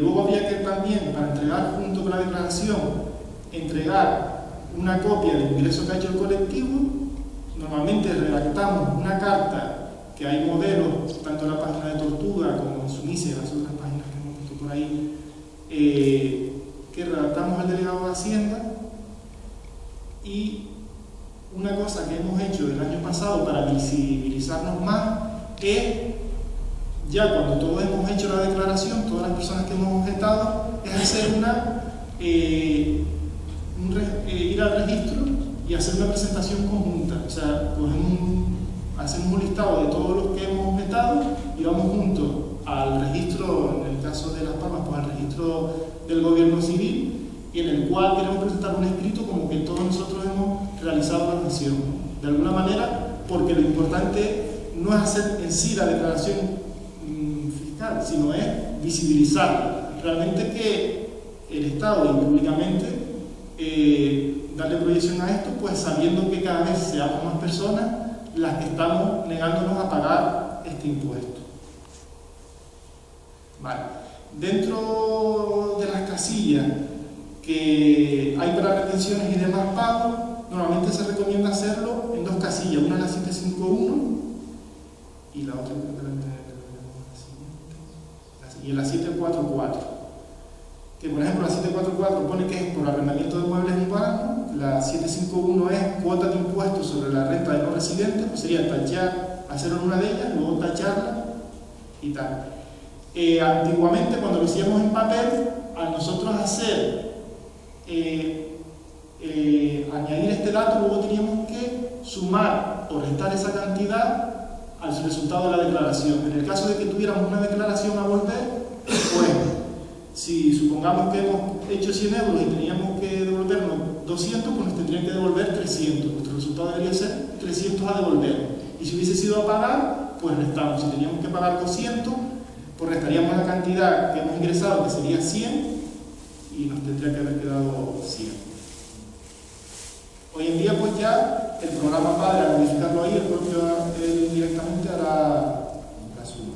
[SPEAKER 3] Luego habría que también, para entregar junto con la declaración, entregar una copia del ingreso que ha hecho el colectivo. Normalmente redactamos una carta, que hay modelos, tanto en la página de Tortuga como en Sumice y en las otras páginas que hemos visto por ahí, que redactamos al delegado de Hacienda. Y una cosa que hemos hecho el año pasado para visibilizarnos más es, ya cuando todos hemos hecho la declaración, todas las personas que hemos objetado, es hacer ir al registro y hacer una presentación conjunta. O sea, hacemos un listado de todos los que hemos objetado y vamos juntos al registro, en el caso de Las Palmas, pues al registro del gobierno civil, y en el cual queremos presentar un escrito como que todos nosotros hemos realizado la objeción. De alguna manera, porque lo importante no es hacer en sí la declaración fiscal, sino es visibilizarla. Realmente que el Estado y públicamente darle proyección a esto, pues sabiendo que cada vez seamos más personas las que estamos negándonos a pagar este impuesto. Vale. Dentro de las casillas que hay para retenciones y demás pagos, normalmente se recomienda hacerlo en dos casillas, una en la 751 y la otra y en la 744. Que por ejemplo la 744 pone que es por arrendamiento de muebles urbanos, la 751 es cuota de impuestos sobre la renta de no residentes, pues sería tachar, hacerlo en una de ellas, luego tacharla y tal. Antiguamente, cuando lo hacíamos en papel, al nosotros hacer añadir este dato, luego teníamos que sumar o restar esa cantidad al resultado de la declaración. En el caso de que tuviéramos una declaración a volver, pues si supongamos que hemos hecho 100 euros y teníamos que devolvernos 200, pues nos tendrían que devolver 300. Nuestro resultado debería ser 300 a devolver. Y si hubiese sido a pagar, pues restamos. Si teníamos que pagar 200, pues restaríamos la cantidad que hemos ingresado, que sería 100, y nos tendría que haber quedado 100. Hoy en día, pues ya el programa PADEL, al modificarlo ahí, el propio directamente hará la suma.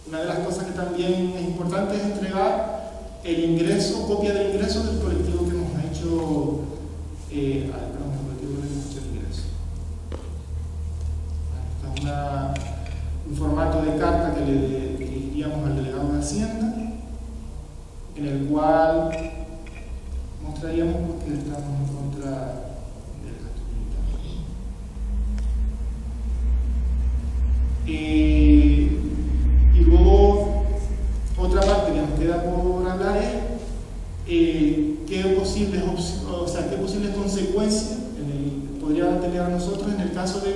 [SPEAKER 3] Una de las cosas que también es importante es entregar el ingreso, copia del ingreso del colectivo que hemos hecho, el colectivo que hemos hecho el ingreso. Esta es un formato de carta que le dirigiríamos al delegado de Hacienda, en el cual mostraríamos que estamos en contra del gasto militar. Y luego, otra parte que nos queda por hablar es qué posibles consecuencias podría tener a nosotros en el caso de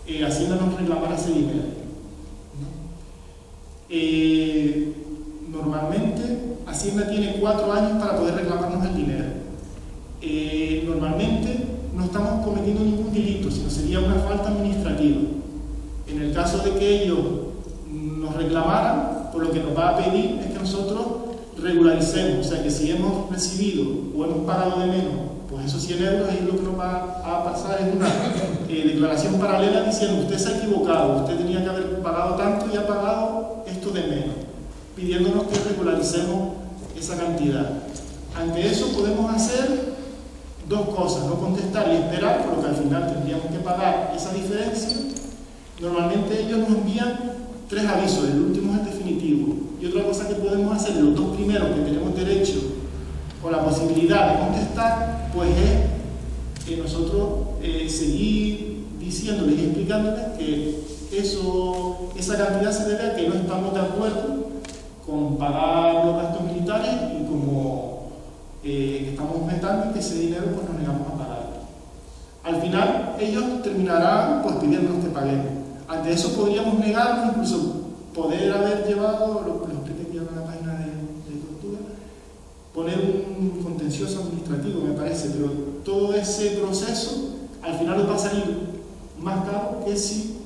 [SPEAKER 3] que Hacienda nos reclamara ese dinero. Normalmente Hacienda tiene 4 años para poder reclamarnos el dinero. Normalmente no estamos cometiendo ningún delito, sino sería una falta administrativa. En el caso de que ellos nos reclamaran, pues lo que nos va a pedir es que nosotros regularicemos, o sea que si hemos recibido o hemos pagado de menos, pues esos 100 euros, ahí lo que nos va a pasar es una declaración paralela diciendo usted se ha equivocado, usted tenía que haber pagado tanto y ha pagado esto de menos, pidiéndonos que regularicemos esa cantidad. Ante eso podemos hacer dos cosas, no contestar y esperar, por lo que al final tendríamos que pagar esa diferencia. Normalmente ellos nos envían 3 avisos, el último es el definitivo. Y otra cosa que podemos hacer, los 2 primeros que tenemos derecho o la posibilidad de contestar, pues es que nosotros seguir diciéndoles y explicándoles que esa cantidad se debe a que no estamos de acuerdo con pagar los gastos militares y como estamos aumentando que ese dinero pues nos negamos a pagar. Al final ellos terminarán pues pidiéndonos que paguemos. Ante eso podríamos negarnos, incluso poder haber llevado, lo expliqué que en la página de tortura, poner un contencioso administrativo, me parece, pero todo ese proceso al final nos va a salir más caro que si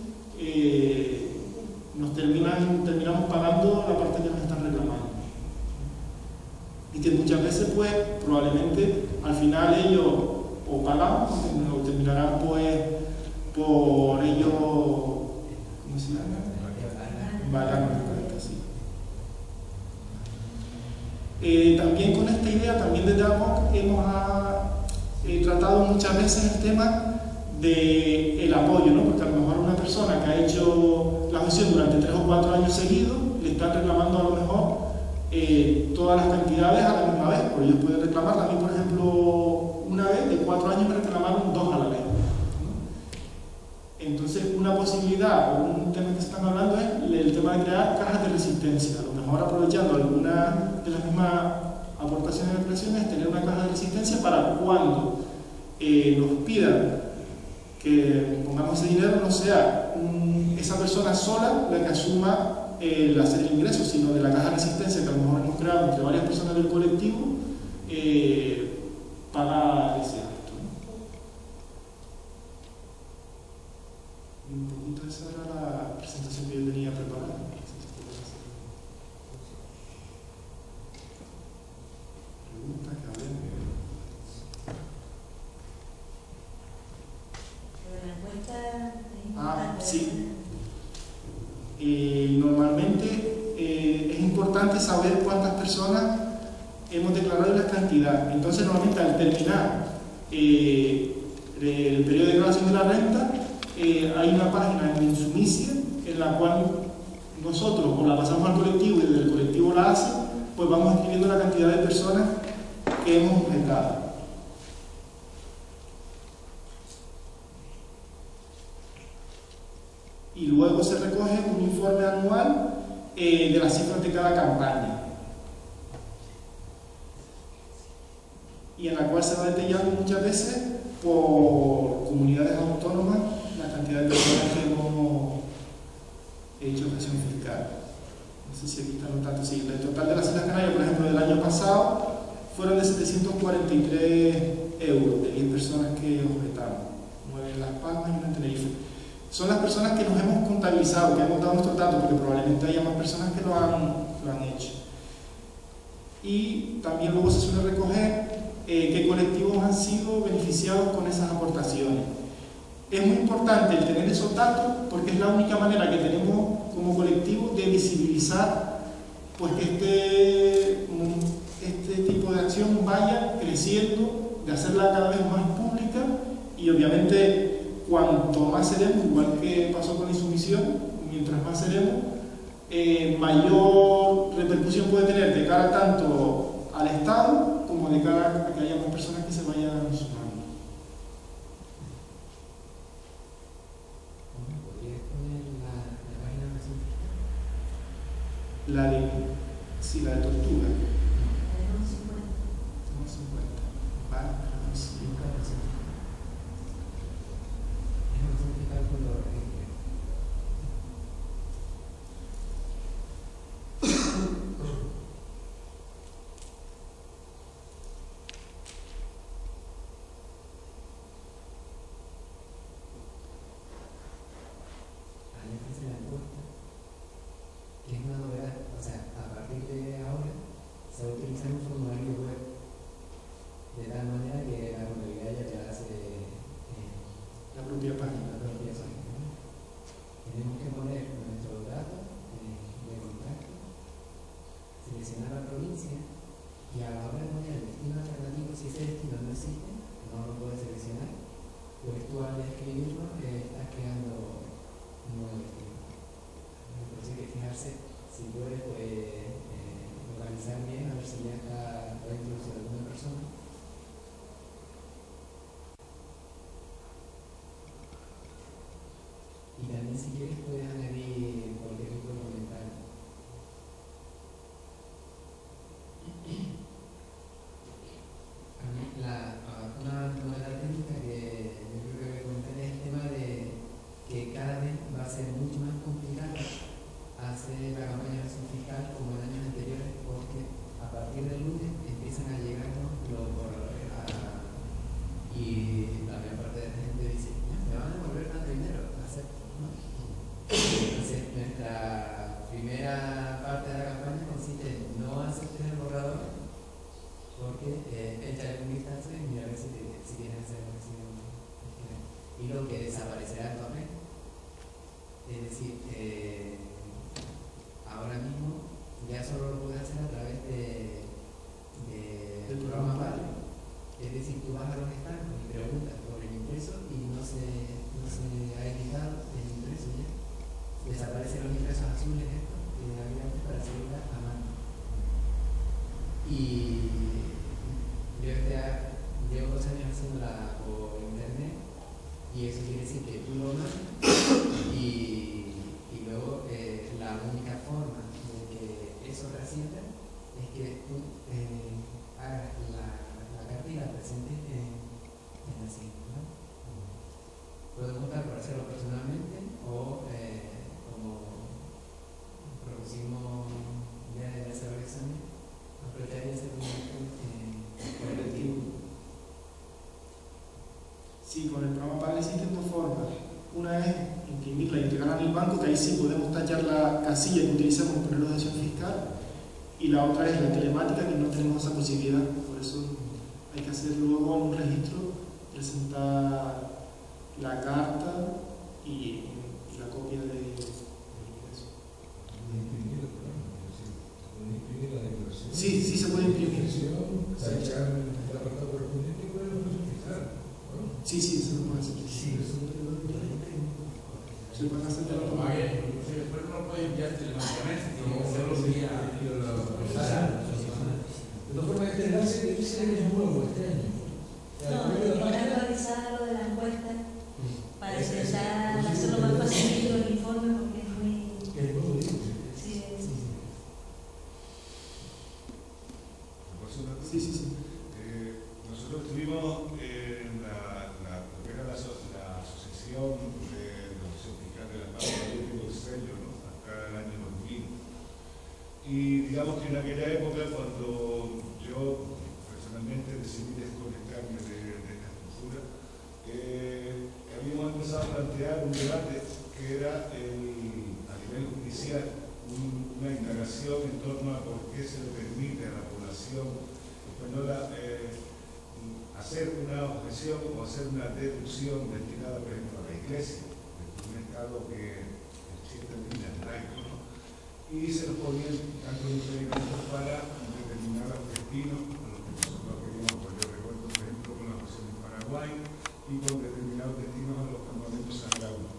[SPEAKER 3] terminamos pagando la parte que nos están reclamando. Y que muchas veces, pues, probablemente al final ellos o pagamos o terminarán, pues, por ellos, ¿cómo se llama? Pagar sí. También con esta idea, también desde AMOC hemos tratado muchas veces el tema del apoyo, ¿no? Porque a lo mejor una persona que ha hecho la gestión durante 3 o 4 años seguidos le están reclamando a lo mejor todas las cantidades a la misma vez, porque ellos pueden reclamar. A mí, por ejemplo, una vez de 4 años me reclamaron 2 a la vez. Entonces, una posibilidad o un tema que se están hablando es el tema de crear cajas de resistencia. A lo mejor aprovechando alguna de las mismas aportaciones de creaciones, tener una caja de resistencia para cuando nos pidan que pongamos ese dinero, no sea esa persona sola la que asuma el hacer el ingreso, sino de la caja de resistencia que a lo mejor hemos creado entre varias personas del colectivo para ese acto, ¿no? Y un poquito esa era la presentación que yo tenía preparada. Preguntas que hablemos.
[SPEAKER 2] La encuesta es importante.
[SPEAKER 3] Sí. Normalmente es importante saber cuántas personas hemos declarado y la cantidad. Entonces, normalmente al terminar el periodo de declaración de la renta, hay una página en Insumicia en la cual nosotros o la pasamos al colectivo y desde el colectivo la hace, pues vamos escribiendo la cantidad de personas que hemos objetado. Y luego se recoge un informe anual de las cifras de cada campaña, y en la cual se va detallando muchas veces por comunidades autónomas la cantidad de personas que hemos hecho objeción fiscal. No sé si aquí está anotado. Sí, el total de las Islas Canarias, por ejemplo, del año pasado fueron de 743 euros de 10 personas que objetamos, 9 en Las Palmas y 1 en Tenerife. Son las personas que nos hemos contabilizado, que hemos dado nuestros datos, porque probablemente haya más personas que lo han hecho. Y también luego se suele recoger qué colectivos han sido beneficiados con esas aportaciones. Es muy importante el tener esos datos porque es la única manera que tenemos como colectivo de visibilizar pues que este tipo de acción vaya creciendo, de hacerla cada vez más pública, y obviamente cuanto más seremos, igual que pasó con la insumisión, mientras más seremos, mayor repercusión puede tener de cara tanto al Estado como de cara a que haya más personas que se vayan sumando.
[SPEAKER 7] ¿Podrías poner la página de acción fiscal?
[SPEAKER 3] La de, sí, la de tortura.
[SPEAKER 2] Tenemos 50.
[SPEAKER 3] No, 50. Vale, no, sí.
[SPEAKER 7] Que es una novedad, o sea, a partir de ahora se provincia y a la hora de poner el destino alternativo, si ese destino no existe, no lo puedes seleccionar, pues tú al escribirlo estás creando un nuevo destino. Entonces hay que fijarse si puedes localizar bien, a ver si ya está introducido alguna persona. Y también si quieres puedes añadir cualquier tipo de comentario. Una novedad técnica que yo creo que voy a comentar es el tema de que cada vez va a ser mucho más complicado hacer la campaña de evasión fiscal como en años anteriores, porque a partir del lunes empiezan a llegarnos los borradores y la mayor parte de la gente dice, no, me van a devolver tanto dinero, acepto, ¿no? Entonces nuestra primera parte de la campaña consiste en no aceptar el borrador, porque echarle un vistazo y mirar si tienes esa elección. Y lo que desaparecerá el papel, es decir, ahora mismo ya solo lo puedes hacer a través del programa PADRE. Es decir, tú vas a los estancos y preguntas por el impreso y no se ha editado el impreso ya. Desaparecen los impresos azules estos que había antes para seguirla a mano. Y yo llevo 2 años haciéndola por internet y eso quiere decir que tú lo mandas y luego la única forma de que eso trascienda es que tú hagas la carta y la presentes en la cinta, ¿no? Puedes optar por hacerlo personalmente o como propusimos ya desde hacer el examen, aprovecharía ese documento colectivo.
[SPEAKER 3] Sí, con el programa PADRE existen 2 formas. Una es imprimirla y entregarla en el banco, que ahí sí podemos tachar la casilla que utilizamos para poner la evasión fiscal, y la otra es la telemática, que no tenemos esa posibilidad. Por eso hay que hacer luego en un registro, presentar la carta y la copia de eso. Sí, sí se puede imprimir. Sí, sí, se lo puede hacer. Se lo pueden hacer de la forma.
[SPEAKER 8] Después no puede enviar telemáticamente, tiene que hacerlo vía.
[SPEAKER 9] De todas formas, este enlace que dice que es nuevo este año.
[SPEAKER 2] No, para actualizar lo de la encuesta, para intentar hacerlo más facilito el informe, porque es muy. Sí,
[SPEAKER 3] Sí.
[SPEAKER 8] Nosotros tuvimos la asociación de la Asociación Fiscal de la Paz del sello, ¿no? Hasta el año 2000. Y digamos que en aquella época, cuando yo personalmente decidí desconectarme de esta estructura, habíamos empezado a plantear un debate que era a nivel judicial, una indagación en torno a por qué se le permite a la población española hacer una objeción o hacer una deducción destinada, por ejemplo, a la Iglesia, un Estado que existe en líneas laico, ¿no? Y se nos ponían tantos impedimentos para determinados destinos, a los que nosotros queríamos, pues yo recuerdo, por ejemplo, con la objeción en Paraguay y con determinados destinos a los campamentos sagrados.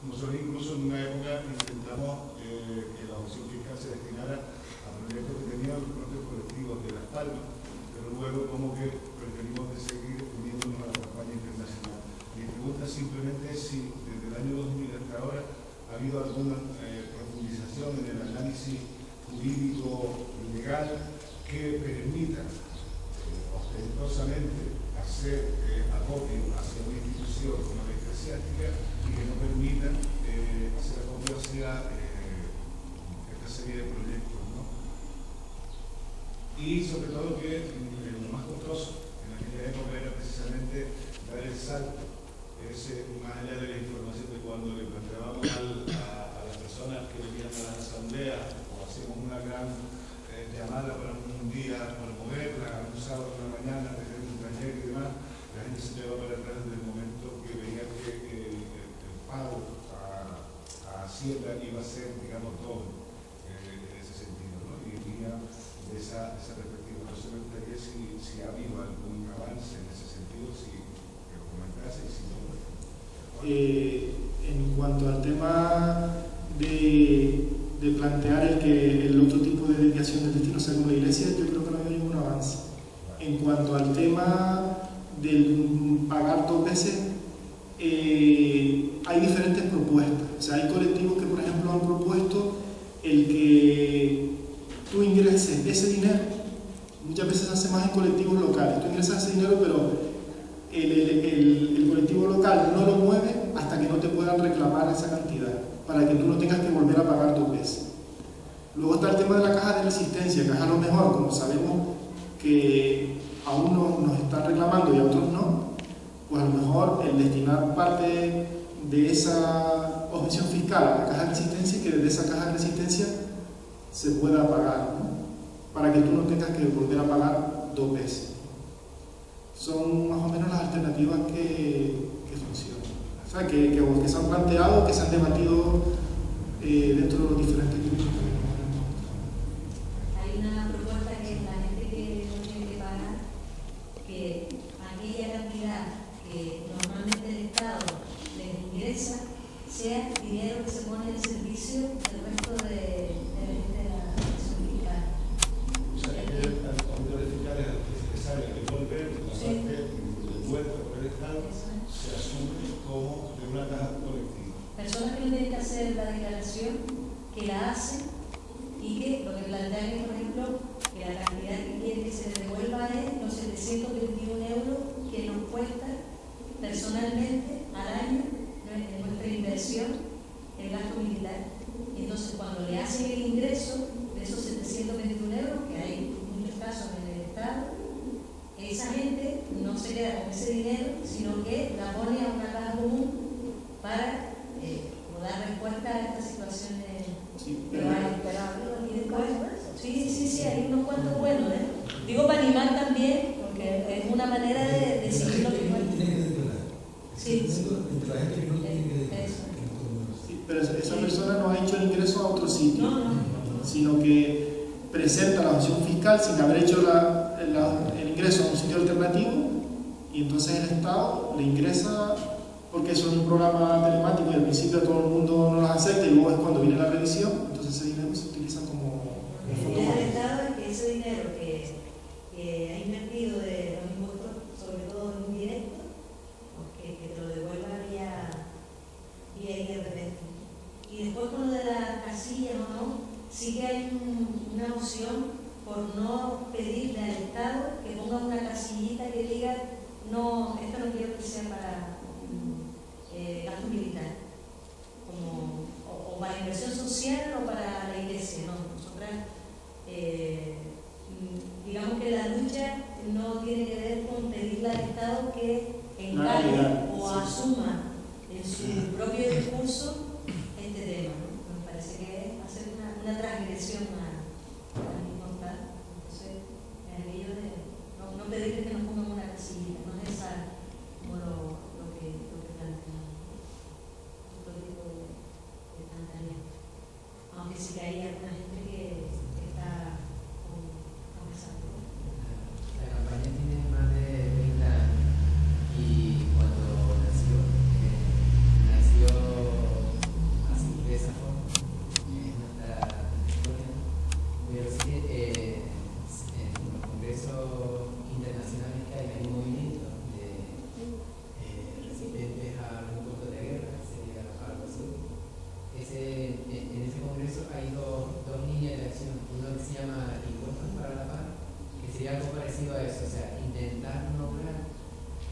[SPEAKER 8] Nosotros incluso en una época intentamos que la objeción fiscal se destinara a proyectos que tenían los propios colectivos de Las Palmas, pero luego como que preferimos de seguir uniéndonos a la campaña internacional. Mi pregunta simplemente es si desde el año 2000 hasta ahora ha habido alguna profundización en el análisis jurídico legal que permita ostentosamente hacer acopio hacia una institución como la eclesiástica y que no permita hacer acopio hacia esta serie de proyectos, ¿no? Y sobre todo que lo más costoso en aquella época era precisamente dar el salto, más allá de la información de cuando le planteábamos a las personas que venían a las asambleas o hacíamos una gran llamada para un día, para moverla, un sábado por la mañana, tener un taller y demás, la gente se llevaba para atrás desde el momento que veía que el pago a Hacienda iba a ser, digamos, doble en ese sentido, ¿no? Y venía esa perspectiva. Entonces me gustaría si ha habido algún avance en ese sentido, si lo comentase y si no.
[SPEAKER 3] En cuanto al tema de plantear el otro tipo de desviación del destino según la Iglesia, yo creo que no ha habido ningún avance. En cuanto al tema del pagar 2 veces, hay diferentes propuestas. O sea, hay colectivos que, por ejemplo, han propuesto el que tú ingreses ese dinero. Muchas veces se hace más en colectivos locales. Tú ingresas ese dinero, pero el colectivo local no lo mueve hasta que no te puedan reclamar esa cantidad, para que tú no tengas que volver a pagar 2 veces. Luego está el tema de la caja de resistencia, que es a lo mejor, como sabemos que a unos nos están reclamando y a otros no, pues a lo mejor el destinar parte de esa objeción fiscal a la caja de resistencia y que desde esa caja de resistencia se pueda pagar, ¿no? Para que tú no tengas que volver a pagar 2 veces. Son más o menos las alternativas que funcionan. O sea, que se han planteado, que se han debatido dentro de los diferentes grupos.
[SPEAKER 2] Hay una propuesta que es la gente que no tiene que pagar, que aquella cantidad que normalmente el Estado les ingresa sea dinero que se pone en servicio del resto de la administración fiscal.
[SPEAKER 8] O sea, que el auditorio fiscal es necesario devolver la parte devuelta por el Estado, se asume como de una caja colectiva.
[SPEAKER 2] Personas que no tienen que hacer la declaración, que la hacen y que lo que plantean es, por ejemplo, que la cantidad que quieren que se les devuelva es los 721 euros que nos cuesta personalmente al año en nuestra inversión el gasto militar. Y entonces, cuando le hacen el ingreso de esos 721 euros, que hay muchos casos en el Estado, esa gente no se queda con ese dinero, sino que la pone a una caja común para dar respuesta a esta situación de...
[SPEAKER 3] Sí,
[SPEAKER 2] Sí, hay unos cuantos buenos, ¿eh? Digo para animar también, porque es una manera de decidir lo que sí.
[SPEAKER 9] Entre la gente que no tiene que declarar.
[SPEAKER 3] Sí, pero esa persona no ha hecho el ingreso a otro sitio, sino que presenta la opción fiscal sin haber hecho el ingreso a un sitio alternativo, y entonces el Estado le ingresa, porque eso es un programa telemático y al principio todo el mundo no las acepta y luego es cuando viene la revisión, entonces ese dinero se utiliza como fondo.
[SPEAKER 2] La idea del Estado es que ese dinero que ha invertido de los impuestos, sobre todo indirectos, que te lo devuelva vía IRPF. Y después con lo de las casillas o no, sí que hay una opción por no pedirle al Estado que ponga una casillita que diga no, esto no quiero que sea para gasto militar, o para inversión social o para la iglesia, no. Nosotras digamos que la lucha no tiene que ver con pedirle al Estado que encargue o asuma en su propio discurso este tema, ¿no? Me parece que es hacer una transgresión a la misma tal. Entonces, es aquello de no pedirle que nos pongan una casillita, no es esa como lo que planteamos. Otro tipo de planteamiento. Aunque sí que hay alguna gente que está avanzando.
[SPEAKER 7] La campaña tiene más de 30 años y cuando nació así de esa forma, es nuestra historia, pero sí que en los congresos internacionales que hay un movimiento de resistentes a un punto de guerra, sería algo así. En ese congreso hay dos líneas de acción, uno que se llama Impuestos para la Paz, que sería algo parecido a eso, o sea, intentar lograr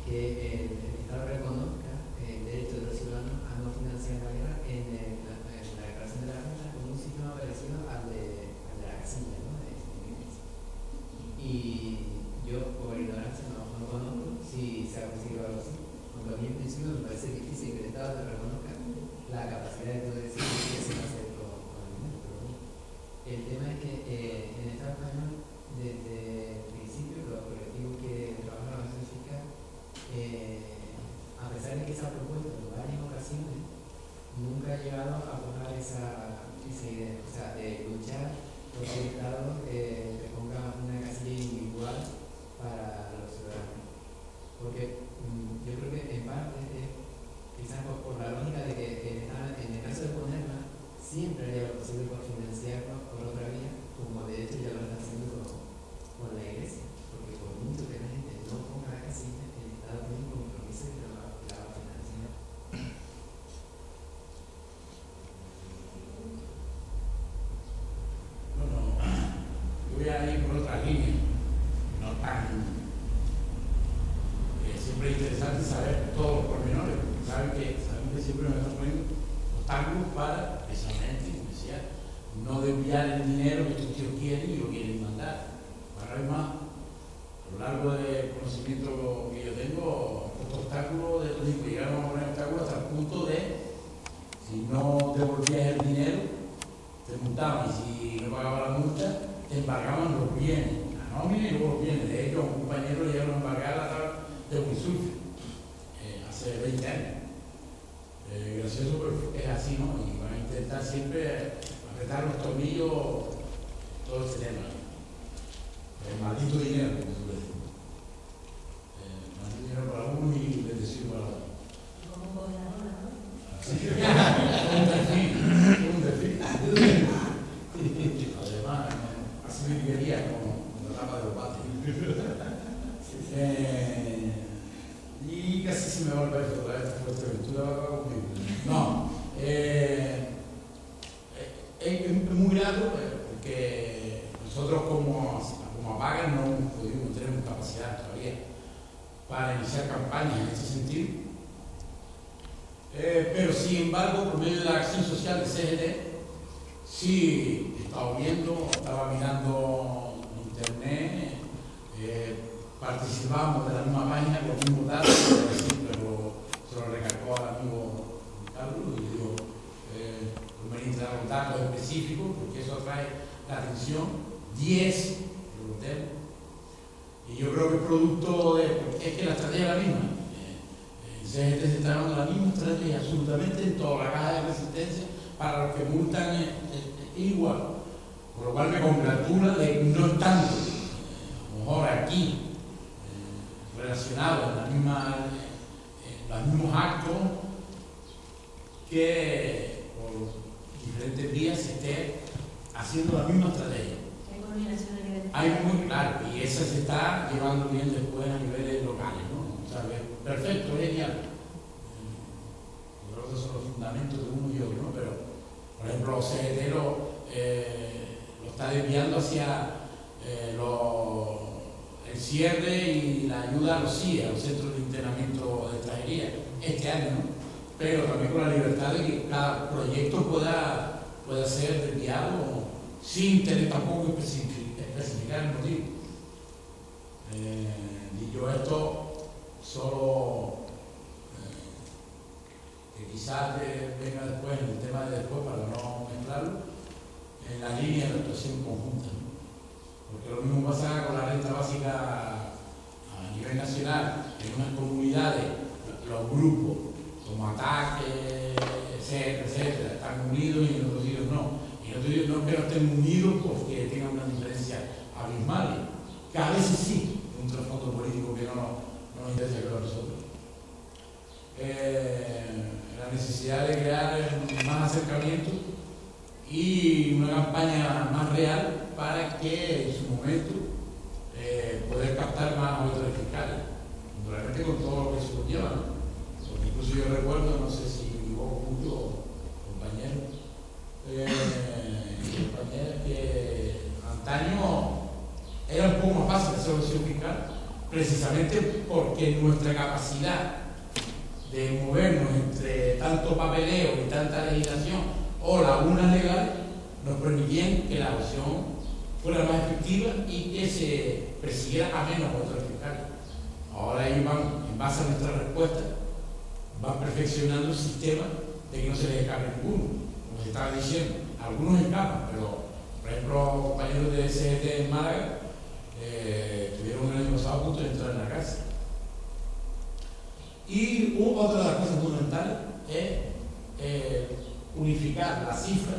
[SPEAKER 7] que el Estado reconozca el derecho de los ciudadanos a no financiar la guerra en la declaración de la renta con un sistema parecido al de la casilla, ¿no? Y yo, por ignorancia, no conozco si se ha conseguido algo así, aunque a mí en principio me parece difícil que el Estado te reconozca la capacidad de poder decir qué se va a hacer con el dinero, pero bueno. El tema es que en el Estado español, desde el principio, los colectivos que trabajan la acción fiscal, a pesar de
[SPEAKER 10] siempre es interesante saber todos los pormenores, porque saben que siempre me están poniendo obstáculos para, precisamente, como decía, no desviar el dinero que estos tíos quieren y lo quieren mandar. Para vez más, a lo largo del conocimiento que yo tengo, estos obstáculos de los que llegaron a poner obstáculos hasta el punto de, si no devolvías el dinero, te multaban, y si no pagabas la multa, te embargaban los bienes, la nómina y luego los bienes. De hecho, a un compañero le llegaron a embargar la tabla de Wisulfi hace 20 años. Gracioso, pero es así, ¿no? Y van a intentar siempre apretar los tornillos todo este tema. El maldito dinero, como se puede decir. Maldito dinero para uno y bendecido para otro.
[SPEAKER 2] Como gobernador, ¿no?
[SPEAKER 10] Un desfile. Además, así me quería con la tapa de los bates. Y casi se me va el beso otra vez, Fuerteventura va conmigo. No, es muy grato porque nosotros como APAGA no tenemos capacidad todavía para iniciar campañas en este sentido. Pero sin embargo, por medio de la acción social de CGT, sí he estado viendo, estaba mirando en internet, participamos de la misma página con los mismos datos, siempre se lo recalcó al amigo Carlos y le digo, conveniente dar los datos específicos porque eso atrae la atención. 10 preguntemos, y yo creo que es producto de, es que la estrategia es la misma. CGT se está dando la misma estrategia absolutamente en toda la caja de resistencia para los que multan igual, por lo cual me congratula de que no estando a lo mejor aquí relacionados en los mismos actos, que por diferentes vías se esté haciendo la misma estrategia. Hay muy claro, y esa se está llevando bien después a niveles locales, ¿no? O sea, perfecto, genial. Los otros son los fundamentos de uno y otro, ¿no? Pero, por ejemplo, CGT lo está desviando hacia el cierre y la ayuda a los CIE, a los centros de internamiento de extranjería, este año, ¿no? Pero también con la libertad de que cada proyecto pueda ser desviado sin tener tampoco especificar el motivo. Dicho esto, solo que quizás venga después en el tema de después para no mezclarlo, en la línea de actuación conjunta, ¿no? Porque lo mismo pasa con la renta básica a nivel nacional, en unas comunidades, los grupos como ATAC, etcétera, están unidos y en otros sitios no. Y en otros sitios no es que no estén unidos porque tengan una diferencia abismal, que a veces sí, un trasfondo político que no nos interesa que lo nosotros. La necesidad de crear más acercamiento y una campaña más real para que en su momento poder captar más auditores fiscales, naturalmente con todo lo que se conlleva, ¿no? Porque incluso yo recuerdo, no sé si vos mucho, compañeros, que antaño era un poco más fácil hacer evasión fiscal, precisamente porque nuestra capacidad de movernos entre tanto papeleo y tanta legislación o lagunas legales nos permitían que la evasión fuera más efectiva y que se persiguiera a menos auditores fiscales. Ahora ellos van, en base a nuestra respuesta, van perfeccionando el sistema de que no se les escape ninguno, como se estaba diciendo. Algunos escapan, pero por ejemplo, compañeros de CGT en Málaga tuvieron el año pasado a punto de entrar en la cárcel. Y otra de las cosas fundamentales es unificar la cifra,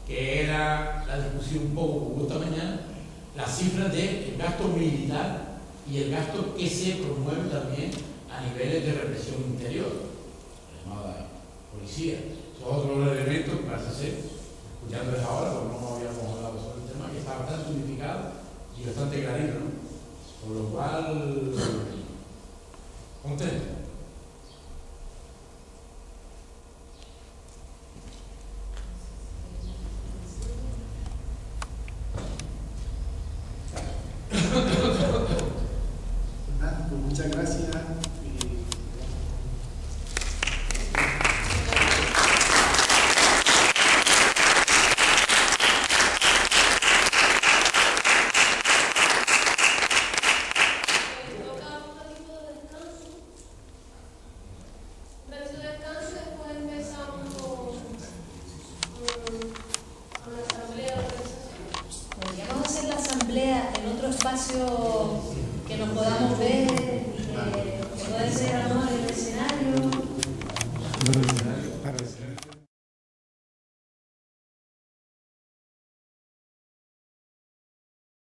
[SPEAKER 10] que era la discusión un poco que hubo esta mañana, la cifra del gasto militar y el gasto que se promueve también a niveles de represión interior, la llamada policía. Son otros elementos que parece ser, escuchándoles ahora, porque no habíamos hablado sobre el tema, que está bastante unificado y bastante clarito, ¿no? Por lo cual, contento.
[SPEAKER 3] Muchas gracias.